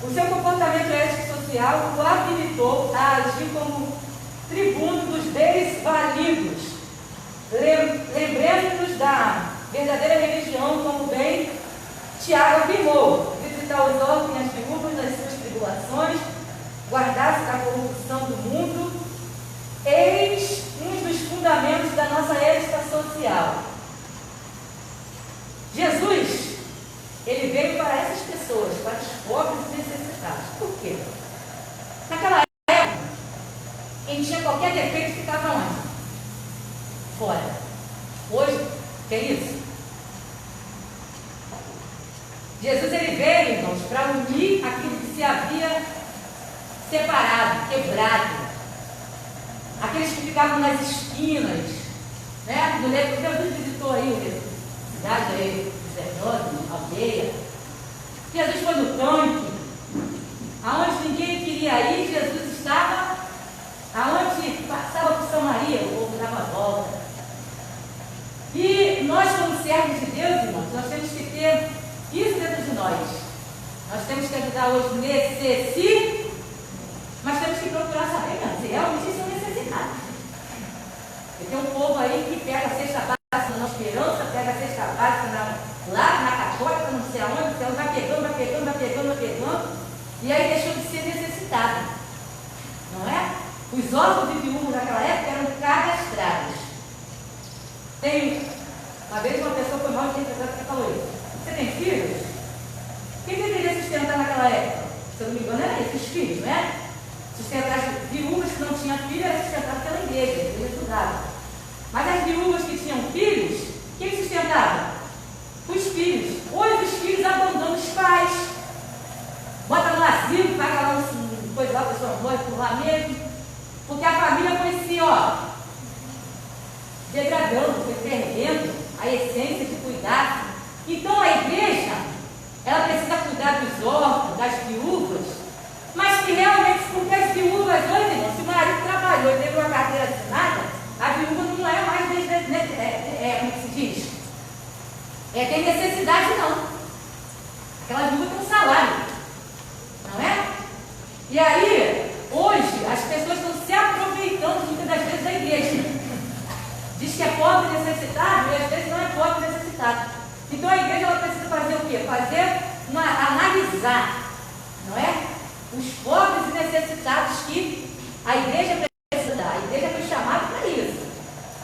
S1: O seu comportamento ético-social o habilitou a agir como tribuno dos desvalidos, lembrando-nos da verdadeira religião, como bem Tiago afirmou: visitar os órfãos e as viúvas nas suas tribulações, guardar-se da corrupção do mundo, eis um dos fundamentos da nossa ética social. Jesus, ele veio para essas pessoas, para os pobres e necessitados. Por quê? Naquela época, quem tinha qualquer defeito ficava onde? Fora. Hoje, tem isso? Jesus, ele veio, irmãos, para unir aquilo que se havia separado, quebrado. Aqueles que ficavam nas esquinas, né? Jesus visitou aí cidade aí, Zernose, aldeia. Jesus foi no tanque, aonde ninguém queria ir, Jesus estava, aonde passava por Samaria, o povo dava a volta. E nós, como servos de Deus, irmãos, nós temos que ter isso dentro de nós. Nós temos que ajudar hoje necessita, mas temos que procurar saber mesmo, se realmente são necessitados. E tem um povo aí que pega a cesta básica na esperança, pega a cesta básica lá na católica, não sei aonde, vai pegando, e aí deixou de ser necessitado. Não é? Os órfãos e viúvas naquela época eram cadastrados. Tem uma vez uma pessoa foi mal interpretada que falou isso. Você tem filhos? Quem deveria sustentar naquela época? Se eu não me engano, era isso, os filhos, não é? Sustentar as viúvas que não tinham filhos era sustentado pela igreja, eles estudavam. Mas as viúvas que tinham filhos, quem sustentava? Os filhos. Hoje os filhos abandonam os pais. Bota no asilo, paga lá coisa lá, a pessoa morre por lá mesmo. Porque a família foi assim, ó, degradando, foi perdendo a essência de cuidar. Então a igreja, ela precisa cuidar dos órfãos, das viúvas, mas que realmente, porque as viúvas hoje, irmão, se o marido trabalhou e teve uma carteira assinada, a viúva não é mais, como que se diz? Tem necessidade não. Aquela viúva tem um salário, não é? pessoas estão se aproveitando muitas das vezes da igreja. Diz que é pobre e necessitado, e às vezes não é pobre e necessitado. Então a igreja ela precisa fazer o quê? Analisar, não é? Os pobres e necessitados que a igreja precisa dar. A igreja foi chamada para isso,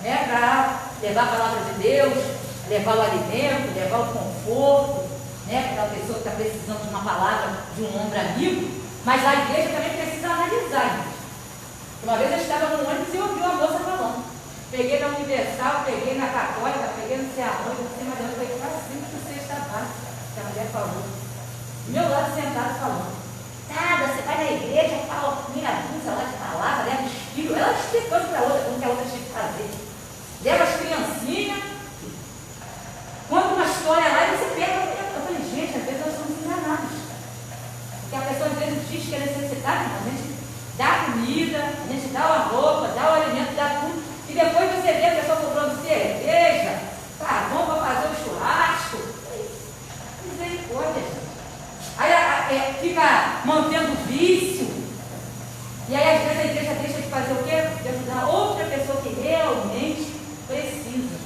S1: né? Para levar a palavra de Deus, levar o alimento, levar o conforto, né? Para a pessoa que está precisando de uma palavra de um ombro amigo. Mas a igreja também precisa analisar. Uma vez eu estava no ônibus e ouvi uma moça falando. Peguei na Universal, peguei na Católica, peguei não sei aonde, não sei mais onde, foi quase 5 por sexta base, que a mulher falou. Do meu lado sentado falando. Nada, você vai na igreja, fala minha blusa lá de palavra, leva os filhos. Ela explicando para a outra como que a outra tinha que fazer. Leva as criancinhas, conta uma história lá e você pega. Eu falei, gente, às vezes nós somos enganados. Porque a pessoa às vezes diz que é necessidade, mas a gente dá comida, a gente dá uma roupa, dá o alimento, dá tudo. E depois você vê a pessoa cobrando cerveja, carvão para fazer o churrasco. Misericórdia, gente. Aí fica mantendo vício. E aí às vezes a igreja deixa de fazer o quê? De ajudar outra pessoa que realmente precisa.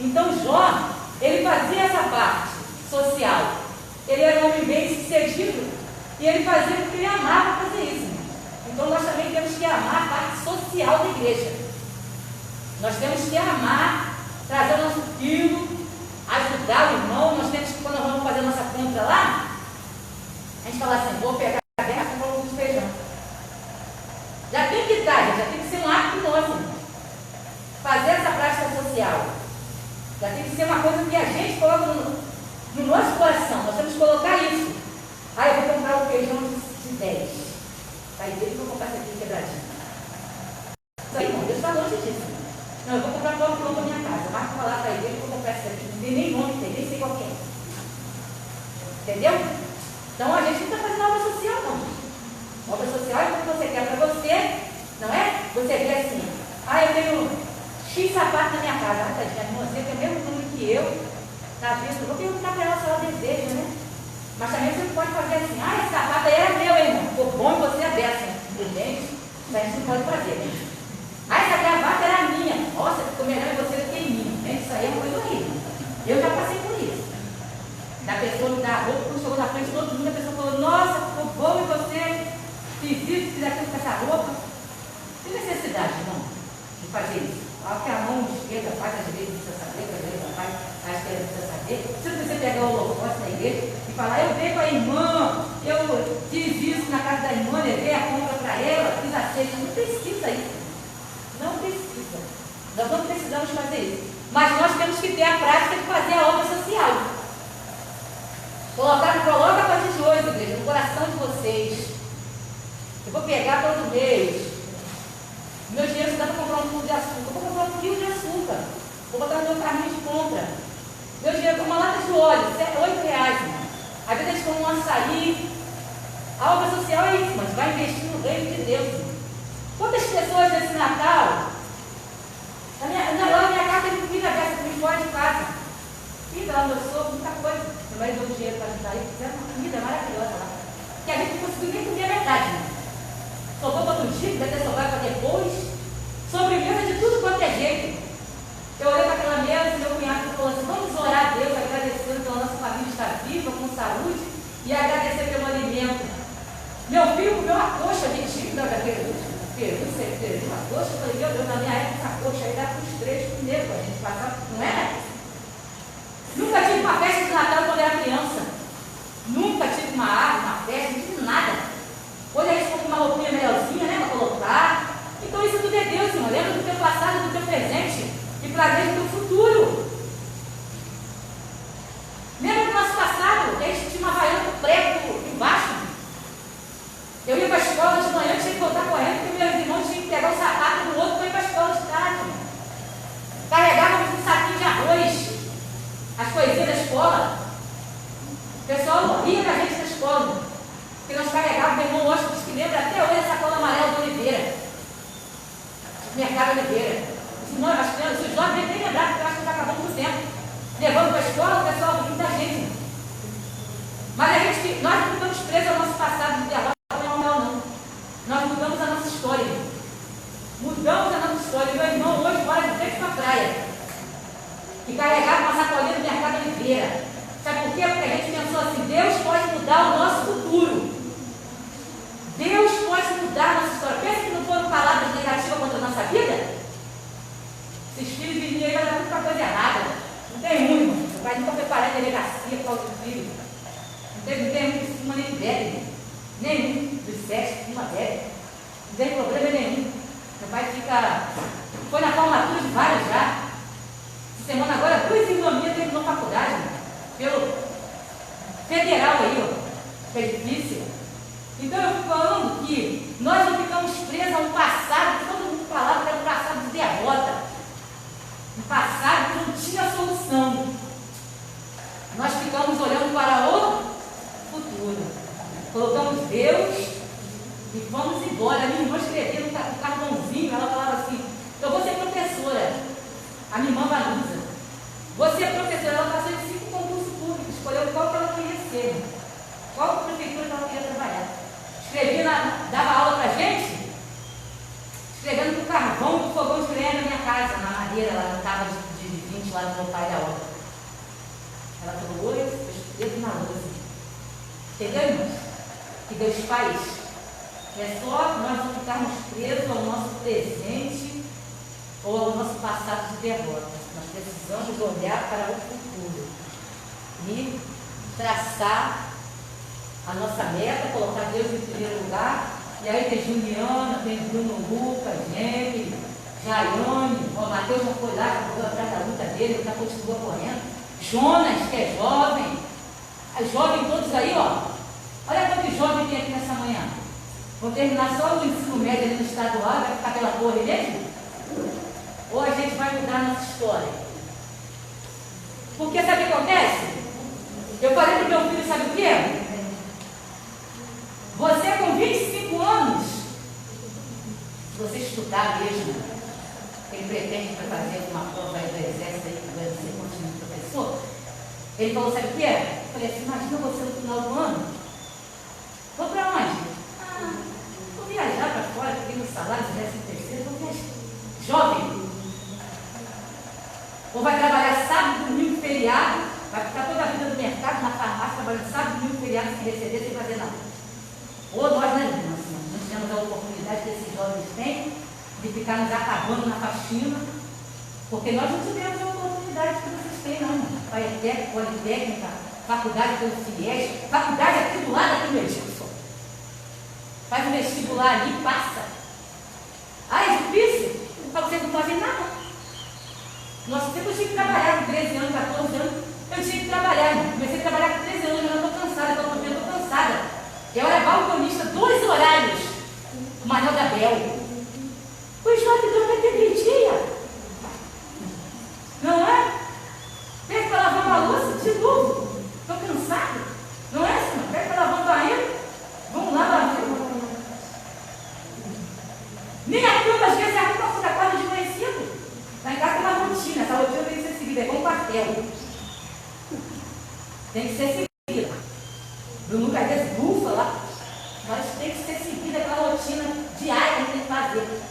S1: Então Jó, ele fazia essa parte social. Ele era um homem bem sucedido e ele fazia porque ele amava fazer isso. Então nós também temos que amar a parte social da igreja. Nós temos que amar, trazer o nosso filho, ajudar o irmão. Nós temos que, quando nós vamos fazer a nossa compra lá, a gente fala assim, vou pegar a terra e comprar um pouco de feijão. Já tem que dar, já tem que ser um ato nosso. Fazer essa prática social. Já tem que ser uma coisa que a gente coloca no nosso coração. Nós temos que colocar isso. Eu vou comprar um feijão de 10. Aí dele vou comprar esse aqui quebradinho. Isso aí, irmão, Deus está longe disso. Não, eu vou comprar pão para minha casa. Marca uma lá para a igreja, eu vou comprar esse aqui. Não tem nem nome, nem sei qual que é. Entendeu? Então a gente não está fazendo obra social, não. Obra social é quando você quer para você, não é? Você vê assim, eu tenho X sapato na minha casa. Tadinha, a irmãzinha tem o mesmo número que eu. Tá vendo? Vou perguntar para ela se ela deseja, né? Mas também você pode fazer assim, esse sapato aí era meu, irmão. Ficou bom e você é dessa, né? Simplesmente, isso a gente não pode fazer, né? Essa gravata era minha. Nossa, ficou melhor em você do que em mim. Isso aí é uma coisa horrível. Eu já passei por isso. Da pessoa me dar a roupa, quando chegou na frente de todo mundo, a pessoa falou, nossa, ficou bom em você. Fiz isso, fiz aquilo com essa roupa. Tem necessidade, não, de fazer isso. Algo que a mão esquerda faz, às vezes precisa saber, às vezes a faz, a esquerda precisa saber. Se você pegar o holocausto na igreja e falar, eu dei para a irmã, eu fiz isso na casa da irmã, levei a compra para ela, fiz a ceia. Não precisa isso. Não precisa. Nós não precisamos fazer isso. Mas nós temos que ter a prática de fazer a obra social. Coloca a partir de hoje, igreja, no coração de vocês. Eu vou pegar todo mês. Meu dinheiro dá para comprar um quilo de açúcar. Eu vou comprar um quilo de açúcar. Vou botar no meu carrinho de compra. Meu dinheiro para uma lata de óleo, R$8. Às vezes eles comem um açaí. A obra social é isso, mas vai investir no reino de Deus. Quantas pessoas nesse Natal, na minha casa tem comida dessa, comi fora de casa. Comida lá no meu sogro, muita coisa. Meu marido deu dinheiro para ajudar aí, fizeram uma comida maravilhosa lá. Que a gente não conseguiu nem comer a metade, né? Sobrou para outro dia, deve ter sobrado para depois. Sobremesa de tudo quanto é jeito. Eu olhei para aquela mesa e meu cunhado falou assim, vamos orar a Deus, agradecendo pela nossa família estar viva, com saúde, e agradecer pelo alimento. Meu filho comeu uma coxa de tipo daquele uma coxa, eu falei, meu Deus, na minha época essa coxa aí dava uns 3 primeiros para a gente passar, não era? Nunca tive uma festa de Natal quando era criança. Nunca tive uma árvore, uma festa, não tive nada. Hoje a gente compra uma roupinha melhorzinha, né, para colocar. Então isso tudo é Deus, irmão. Lembra do teu passado, do teu presente e planeja do teu futuro. Lembra do nosso passado, que a gente tinha uma havaiana prego embaixo. Eu ia para a escola de manhã, tinha que voltar correndo, porque meus irmãos tinham que pegar o sapato do outro para ir para a escola de tarde. Carregávamos um saquinho de arroz, as coisinhas da escola. O pessoal ria da gente na escola, porque nós carregávamos, meu irmão Oscar diz que lembra até hoje essa sacola amarela do Oliveira, Mercado Oliveira. As crianças, os jovens nem lembraram, porque eu acho que está acabando com o tempo. Levando para a escola, o pessoal rindo da gente. Mas nós não ficamos presos ao nosso passado de derrota. Nós mudamos a nossa história. Mudamos a nossa história. Meu irmão hoje mora de frente para a praia e carregava uma sacolinha do Mercado Oliveira. Sabe por quê? Porque a gente pensou assim, Deus pode mudar o nosso futuro. Deus pode mudar a nossa história. Pensa que não foram palavras negativas contra a nossa vida? Esses filhos de dinheiro eram muito para coisa errada. Não tem ruim, irmão. O pai nunca foi parar em delegacia por causa do filho. Não tem muito de cima nem de bebe. Nenhum. Do sexo, de uma bebe. Não tem problema nenhum. Meu pai foi na formatura de vários já. Essa semana agora, 2 ignomias terminou faculdade. Pelo federal aí, ó. Que é difícil. Então eu fico falando que nós não ficamos presos a um passado que todo mundo falava que era um passado de derrota. Um passado que não tinha solução. Nós ficamos olhando para o futuro. Colocamos Deus e vamos embora. A minha irmã escrevia no cartãozinho, ela falava assim, eu vou ser professora. A minha irmã Vanusa. Vou ser professora. Ela passou em 5 concursos públicos, escolheu qual que ela queria ser. Qual prefeitura que ela queria trabalhar. Escrevia, dava aula pra gente, escrevendo com carvão do fogão de lenha na minha casa, na madeira, lá na tábua de 20 lá do meu pai da obra. Ela falou, oi, os dedos na luz. Entendeu, irmãos? Que Deus faz. É só nós não ficarmos presos ao nosso presente ou ao nosso passado de derrota. Nós precisamos olhar para o futuro e traçar a nossa meta, colocar Deus em primeiro lugar. E aí tem Juliana, tem Bruno Lucas, Jenny, Jaione, o Mateus já foi lá, correu atrás da luta dele, já continua correndo. Jonas, que é jovem. Os jovens todos aí, ó. Olha quantos jovens tem aqui nessa manhã. Vão terminar só o ensino médio ali no estadual, vai ficar pela torre mesmo? Ou a gente vai mudar a nossa história? Porque sabe o que acontece? Eu falei para o meu filho, sabe o quê? Você com 25 anos, se você estudar mesmo, ele pretende para fazer uma prova aí do exército, aí, que vai ser continua professor, ele falou, sabe o que é? Eu falei assim, imagina você no final do ano, vou para onde? Vou viajar para fora, porque no salário, se desse terceiro, vou viajar. Jovem, ou vai trabalhar sábado, domingo, feriado, vai ficar toda a vida no mercado, na farmácia, trabalhando sábado, domingo, feriado, sem receber, sem fazer nada. Ou nós, né, irmãos, nós temos a oportunidade que esses jovens têm de ficar nos acabando na faxina, porque nós não tivemos a oportunidade que vocês têm, não. Politécnica, Politécnica, faculdade pelo FIES, faculdade aqui do lado aqui no Egito. Faz um vestibular ali e passa. Ah, é difícil? Para vocês não fazem nada. Nossa, sempre eu tinha que trabalhar com 13 anos, 14 anos, eu tinha que trabalhar, irmão. Comecei a trabalhar com 13 anos, eu não estou cansada, eu estou cansada. Eu era balconista, 2 horários, o Manuel da Bel. Os jovens não vai ter dia. Não é? Pega para lavar uma louça de novo. Estou cansado. Não é, senhor? Pega para lavar um banheiro. Vamos lá lavar. Nem a cama, às vezes, arruma para a casa de manhã cedo. Lá em casa tem uma rotina. Essa rotina tem que ser seguida. É como um quartel. Tem que ser seguida. Bruno Cadeira bufa lá, mas tem que ser seguida aquela rotina diária que tem que fazer.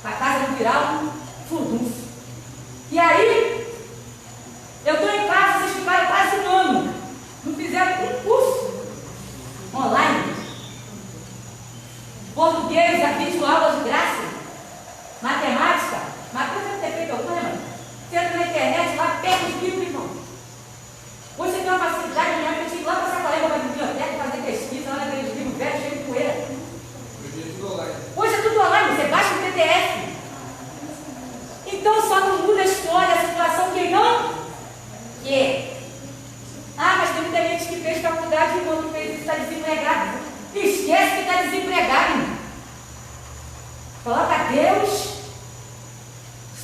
S1: Para a casa não virar um furdunço. E aí, eu estou em casa, vocês ficaram quase um ano. Não fizeram um curso online. Português, a vídeo aula de graça. Matemática. Matemática deve ter feito alguma, né? Você entra na internet lá, pega os livros, irmão. Hoje você tem uma facilidade, na minha época eu tinha que ir lá para essa colega para a biblioteca, fazer pesquisa, lá naqueles livros velhos, cheios de poeira. Hoje é tudo online, você baixa o PDF. Então só não muda a história, a situação quem não quer. Ah, mas tem muita gente que fez faculdade e o irmão que fez isso está desempregado. Esquece que está desempregado, irmão. Coloca Deus,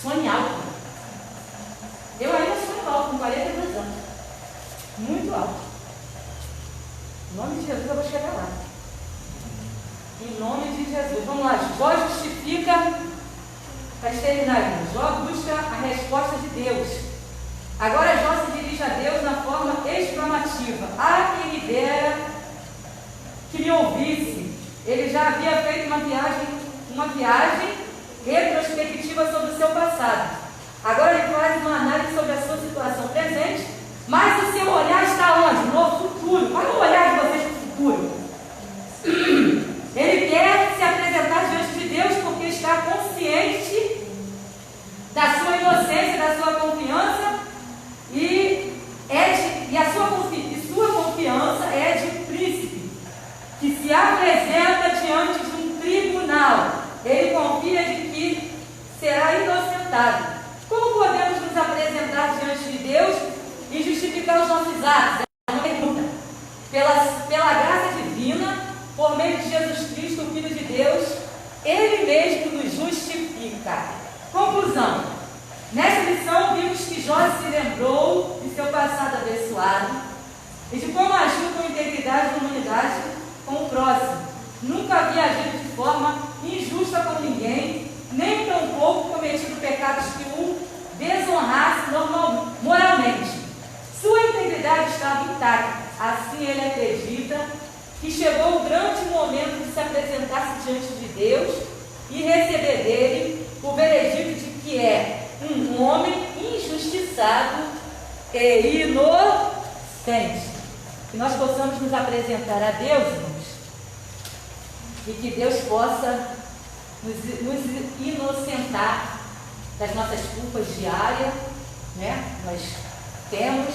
S1: sonhe alto. Eu ainda sonho alto, com 42 anos. Muito alto. Em nome de Jesus eu vou chegar lá. Em nome de Jesus. Vamos lá. Jó justifica, para terminar, Jó busca a resposta de Deus. Agora Jó se dirige a Deus na forma exclamativa. Ah, quem me dera que me ouvisse. Ele já havia feito uma viagem uma viagem retrospectiva sobre o seu passado. Agora ele faz uma análise sobre a sua situação presente, mas o seu olhar está onde? No futuro. Qual é o olhar de vocês para o futuro? Ele quer se apresentar diante de Deus porque está consciente da sua inocência, da sua confiança e a sua confiança é de um príncipe que se apresenta diante de um tribunal. Ele confia de que será inocentado. Como podemos nos apresentar diante de Deus e justificar os nossos atos? É uma pergunta. Pela graça divina, por meio de Jesus Cristo, o Filho de Deus, Ele mesmo nos justifica. Conclusão. Nesta lição, vimos que Jó se lembrou de seu passado abençoado e de como agiu com integridade e humanidade com o próximo. Nunca havia agido de forma injusta com ninguém, nem tampouco cometido pecados que o desonrassem moralmente. Sua integridade estava intacta. Assim ele acredita que chegou o grande momento de se apresentar-se diante de Deus e receber dele o veredicto de que é um homem injustiçado e inocente. Que nós possamos nos apresentar a Deus, irmãos, e que Deus possa nos inocentar das nossas culpas diárias, né? Nós temos,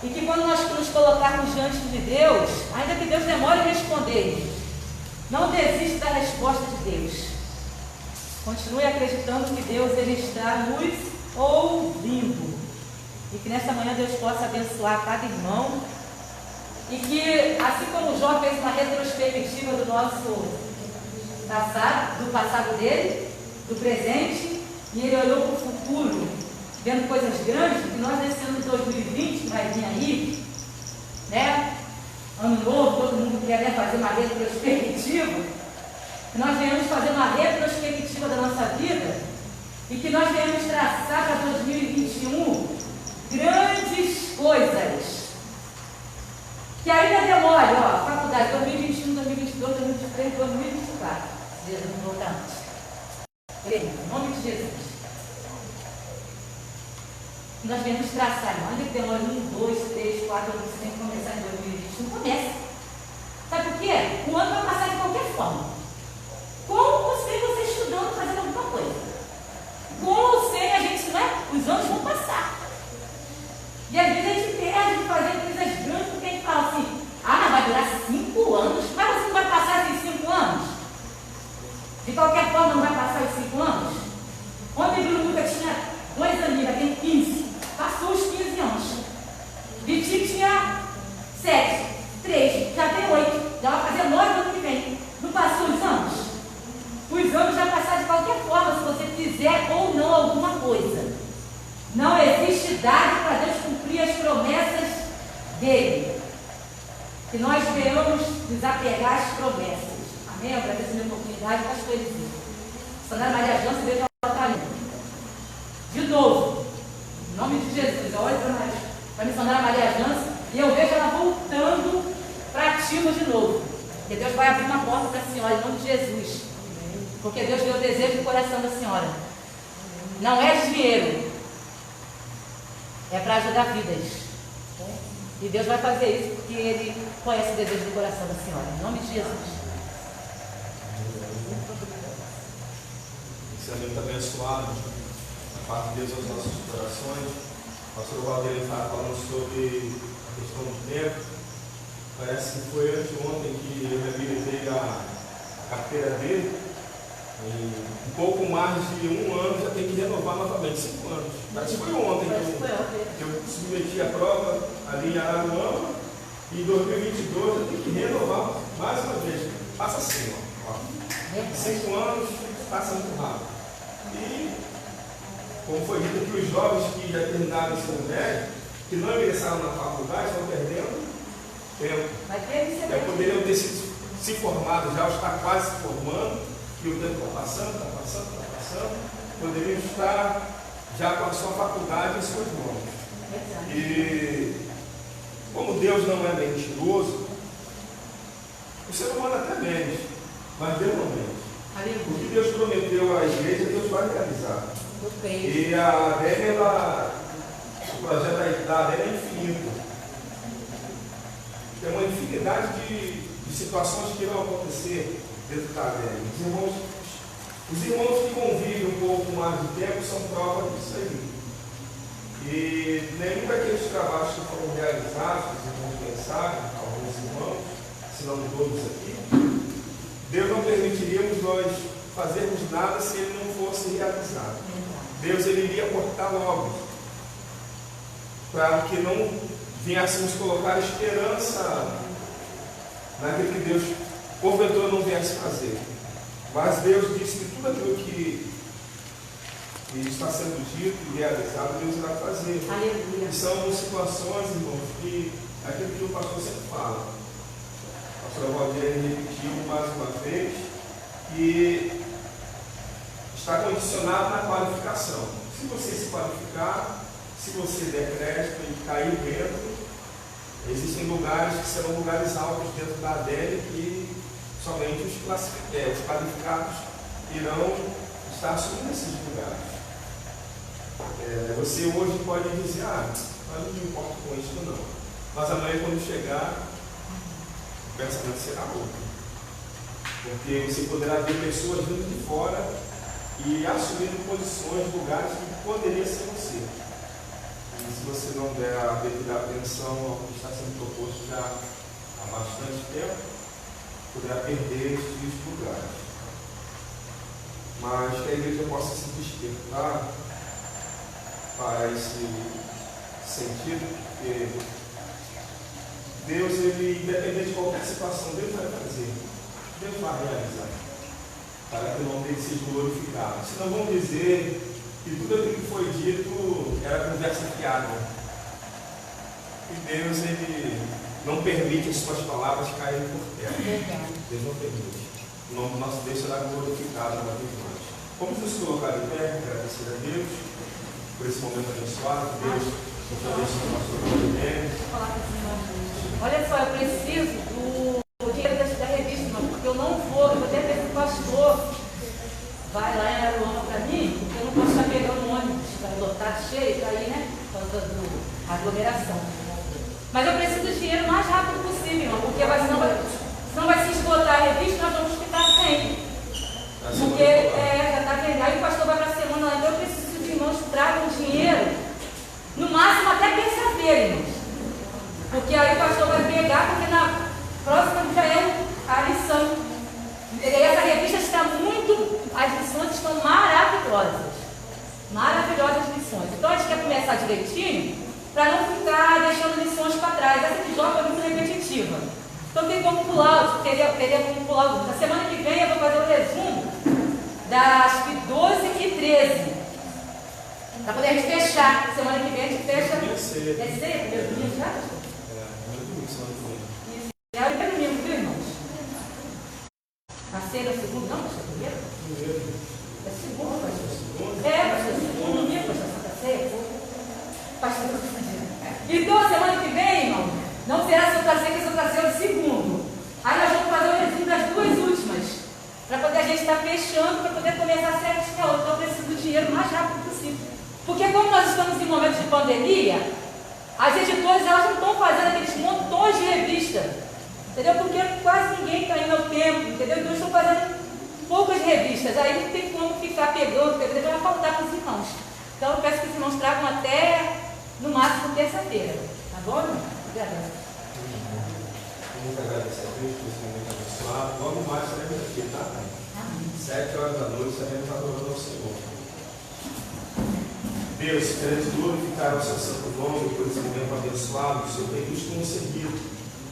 S1: e que quando nós nos colocarmos diante de Deus, ainda que Deus demore a responder, não desista da resposta de Deus. Continue acreditando que Deus ele está nos ouvindo. E que nessa manhã Deus possa abençoar cada irmão. E que, assim como o Jó fez uma retrospectiva do nosso passado, do passado dele, do presente, e ele olhou para o futuro, vendo coisas grandes, que nós nesse ano de 2020, que vai vir aí, né? Ano novo, todo mundo quer fazer uma retrospectiva. Que nós venhamos fazer uma retrospectiva da nossa vida e que nós venhamos traçar para 2021 grandes coisas. Que ainda demore, faculdade 2021, 2022, 2023, 2024. Deus não voltar antes. Em nome de Jesus. Nós venhamos traçar, irmão. Ainda que demore 1, 2, 3, 4 anos, você tem que começar em 2021. Comece. Sabe por quê? O ano vai passar de qualquer forma. Com ou sem você estudando, fazendo alguma coisa. Com ou sem a gente, não é? Os anos vão passar. E às vezes a gente perde de fazer coisas grandes porque a gente fala assim, mas vai durar 5 anos. Mas você não vai passar esses 5 anos? De qualquer forma não vai passar os 5 anos? Ontem Bruno Luca tinha 2 anos, já tem 15. Passou os 15 anos. Vitinho tinha 7, 3, já tem 8. Já vai fazer 9 ano que vem. Não passou os anos? Os anos já passaram de qualquer forma, se você fizer ou não alguma coisa. Não existe idade para Deus cumprir as promessas dele. Que nós venhamos nos apegar às promessas. Amém? Eu agradeço a minha oportunidade, pastor Eliseu. Sandra Maria Jança veio para a de novo, em nome de Jesus. Olha para a missionária Maria Jança e eu vejo ela voltando para ativa de novo. Porque Deus vai abrir uma porta para a senhora, em nome de Jesus. Porque Deus deu o desejo do coração da senhora. Não é dinheiro. É para ajudar vidas. E Deus vai fazer isso porque Ele conhece o desejo do coração da senhora. Em nome de Jesus.
S2: Esse é muito abençoado. A parte de Deus aos nossos corações. O pastor Valdeiro está falando sobre a questão do tempo. Parece que foi anteontem que eu reabilitei a carteira dele. E um pouco mais de 1 ano já tem que renovar novamente, 5 anos. Parece que foi ontem que eu submeti a prova ali em Araruama e em 2022 eu tenho que renovar mais uma vez. Passa assim, 5 anos passa muito rápido. E como foi dito que os jovens que já terminaram o ensino médio, que não ingressaram na faculdade, estão perdendo tempo. Já poderiam ter sido se formado, já está quase se formando. E o tempo está passando, poderiam estar já com a sua faculdade em suas mãos. E como Deus não é mentiroso, o ser humano até mente, mas Deus não mente. O que Deus prometeu à igreja, Deus vai realizar. E a Adélia, o projeto da Adélia é infinito. Tem uma infinidade de situações que irão acontecer dentro da Adélia. Os irmãos que convivem um pouco mais de tempo são prova disso aí. E nenhum daqueles trabalhos que foram realizados, os irmãos pensaram, alguns irmãos, se não todos aqui, Deus não permitiríamos nós fazermos nada se ele não fosse realizado. Deus ele iria cortar logo, para que não viéssemos colocar esperança naquilo que Deus porventura não viesse fazer. Mas Deus disse que tudo aquilo que está sendo dito e realizado, Deus irá fazer.
S1: Aleluia.
S2: E são situações, irmãos, que aquilo que o pastor sempre fala. O pastor Valdir repetiu mais uma vez, que está condicionado na qualificação. Se você se qualificar, se você der crédito e cair dentro, existem lugares que serão lugares altos dentro da Adélia que somente os qualificados irão estar assumindo esses lugares. Você hoje pode dizer, mas não me importo com isso não. Mas amanhã quando chegar, o pensamento será outro. Porque você poderá ver pessoas vindo de fora e assumindo posições, lugares que poderia ser você. E se você não der a devida atenção ao que está sendo proposto já há bastante tempo, poderá perder esses lugares. Mas que a igreja possa se despertar para esse sentido, porque Deus, ele, independente de qualquer situação, Deus vai fazer, Deus vai realizar, para que o nome dele seja glorificado. Senão vão dizer que tudo aquilo que foi dito era conversa fiada. E Deus, ele não permite as suas palavras caírem por terra. Deus não permite. O nome do nosso Deus será glorificado uma vez mais. Vamos nos colocar em pé, agradecer a Deus por esse momento abençoado. Deus nos abençoe o nosso movimento.
S1: Olha só, eu preciso do dinheiro da revista, irmão, porque eu não vou até ver se o pastor vai lá em Aruama para mim, porque eu não posso estar pegando um ônibus para lotar cheio, para ir, né? Por causa da aglomeração. Mas eu preciso do dinheiro o mais rápido possível, irmão, porque senão vai se esgotar a revista, nós vamos ficar sem. Porque já está vendo. Aí o pastor vai para a semana lá, então eu preciso que os irmãos tragam dinheiro, no máximo até terça-feira, irmãos. Porque aí o pastor vai pegar, porque na próxima já é a lição. E essa revista está as lições estão maravilhosas. Maravilhosas lições. Então a gente quer começar direitinho, para não ficar deixando lições para trás. Essa de Jó foi muito repetitiva. Então tem como pular, teria como pular alguns. Na semana que vem eu vou fazer o resumo das 12 e 13. Para poder a gente fechar. Semana que vem a gente fecha.
S2: É cedo.
S1: É cedo? Meu domingo já? Isso. É o primeiro domingo, viu, irmãos? A cedo é o segundo? Não, pastor, primeiro? É segundo, pastor. Pastor, segundo domingo, pastor, Santa Ceia. Pastor, então a semana que vem, irmão, não será Santa Ceia, que Santa Ceia é o segundo. Aí nós vamos fazer o resumo das duas últimas, para poder a gente estar fechando, para poder começar certinho a outra. Então eu preciso do dinheiro o mais rápido possível. Porque como nós estamos em momentos de pandemia, as editoras elas não estão fazendo aqueles montões de revista, entendeu? Porque quase ninguém está indo ao tempo, entendeu? Então estão fazendo poucas revistas, aí não tem como ficar pegando, porque vai faltar para os irmãos. Então eu peço que os irmãos tragam até, no máximo, terça-feira. Tá bom? Agradeço.
S2: Vamos agradecer a Deus por esse momento abençoado. Logo mais estaremos aqui, tá? 7 horas da noite estaremos adorando ao Senhor. Deus, queremos glorificar o seu santo nome por esse momento abençoado que o Senhor tem nos concedido.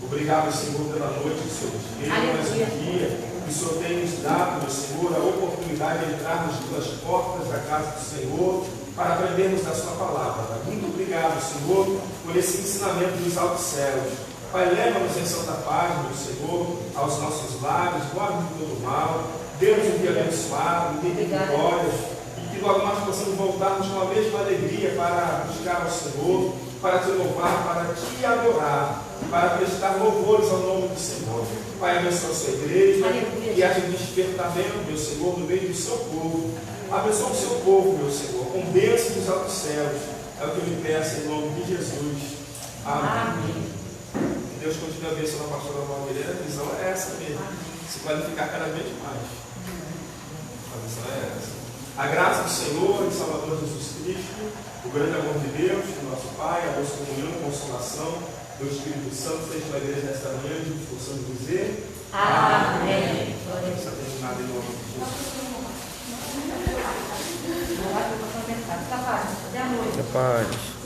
S2: Obrigado, Senhor, pela noite que o Senhor nos deu, mais um dia que o Senhor tem nos dado, meu Senhor, a oportunidade de entrarmos pelas portas da casa do Senhor para aprendermos da sua palavra. Muito obrigado, Senhor, por esse ensinamento dos altos céus. Pai, leva-nos em santa paz, meu Senhor, aos nossos lares, guarda-nos de todo mal, dê-nos um dia abençoado, um dia de vitórias, e que logo nós possamos voltarmos com a mesma alegria para buscar ao Senhor, para te louvar, para te adorar. para prestar louvores ao nome do Senhor. Pai, abençoa a sua igreja, que haja despertamento, meu Senhor, no meio do seu povo. Abençoa o seu povo, meu Senhor, com bênção dos altos céus. É o que eu lhe peço em nome de Jesus. Amém. Que Deus continue abençoando a pastora Valmir. A visão é essa mesmo. Se qualificar cada vez mais. A visão é essa. A graça do Senhor e Salvador Jesus Cristo, o grande amor de Deus, do nosso Pai, a doce comunhão e consolação do Espírito Santo, seja com a igreja nesta manhã, de possamos dizer amém. Está terminado em nome de Jesus.
S1: Boa noite.
S3: Paz.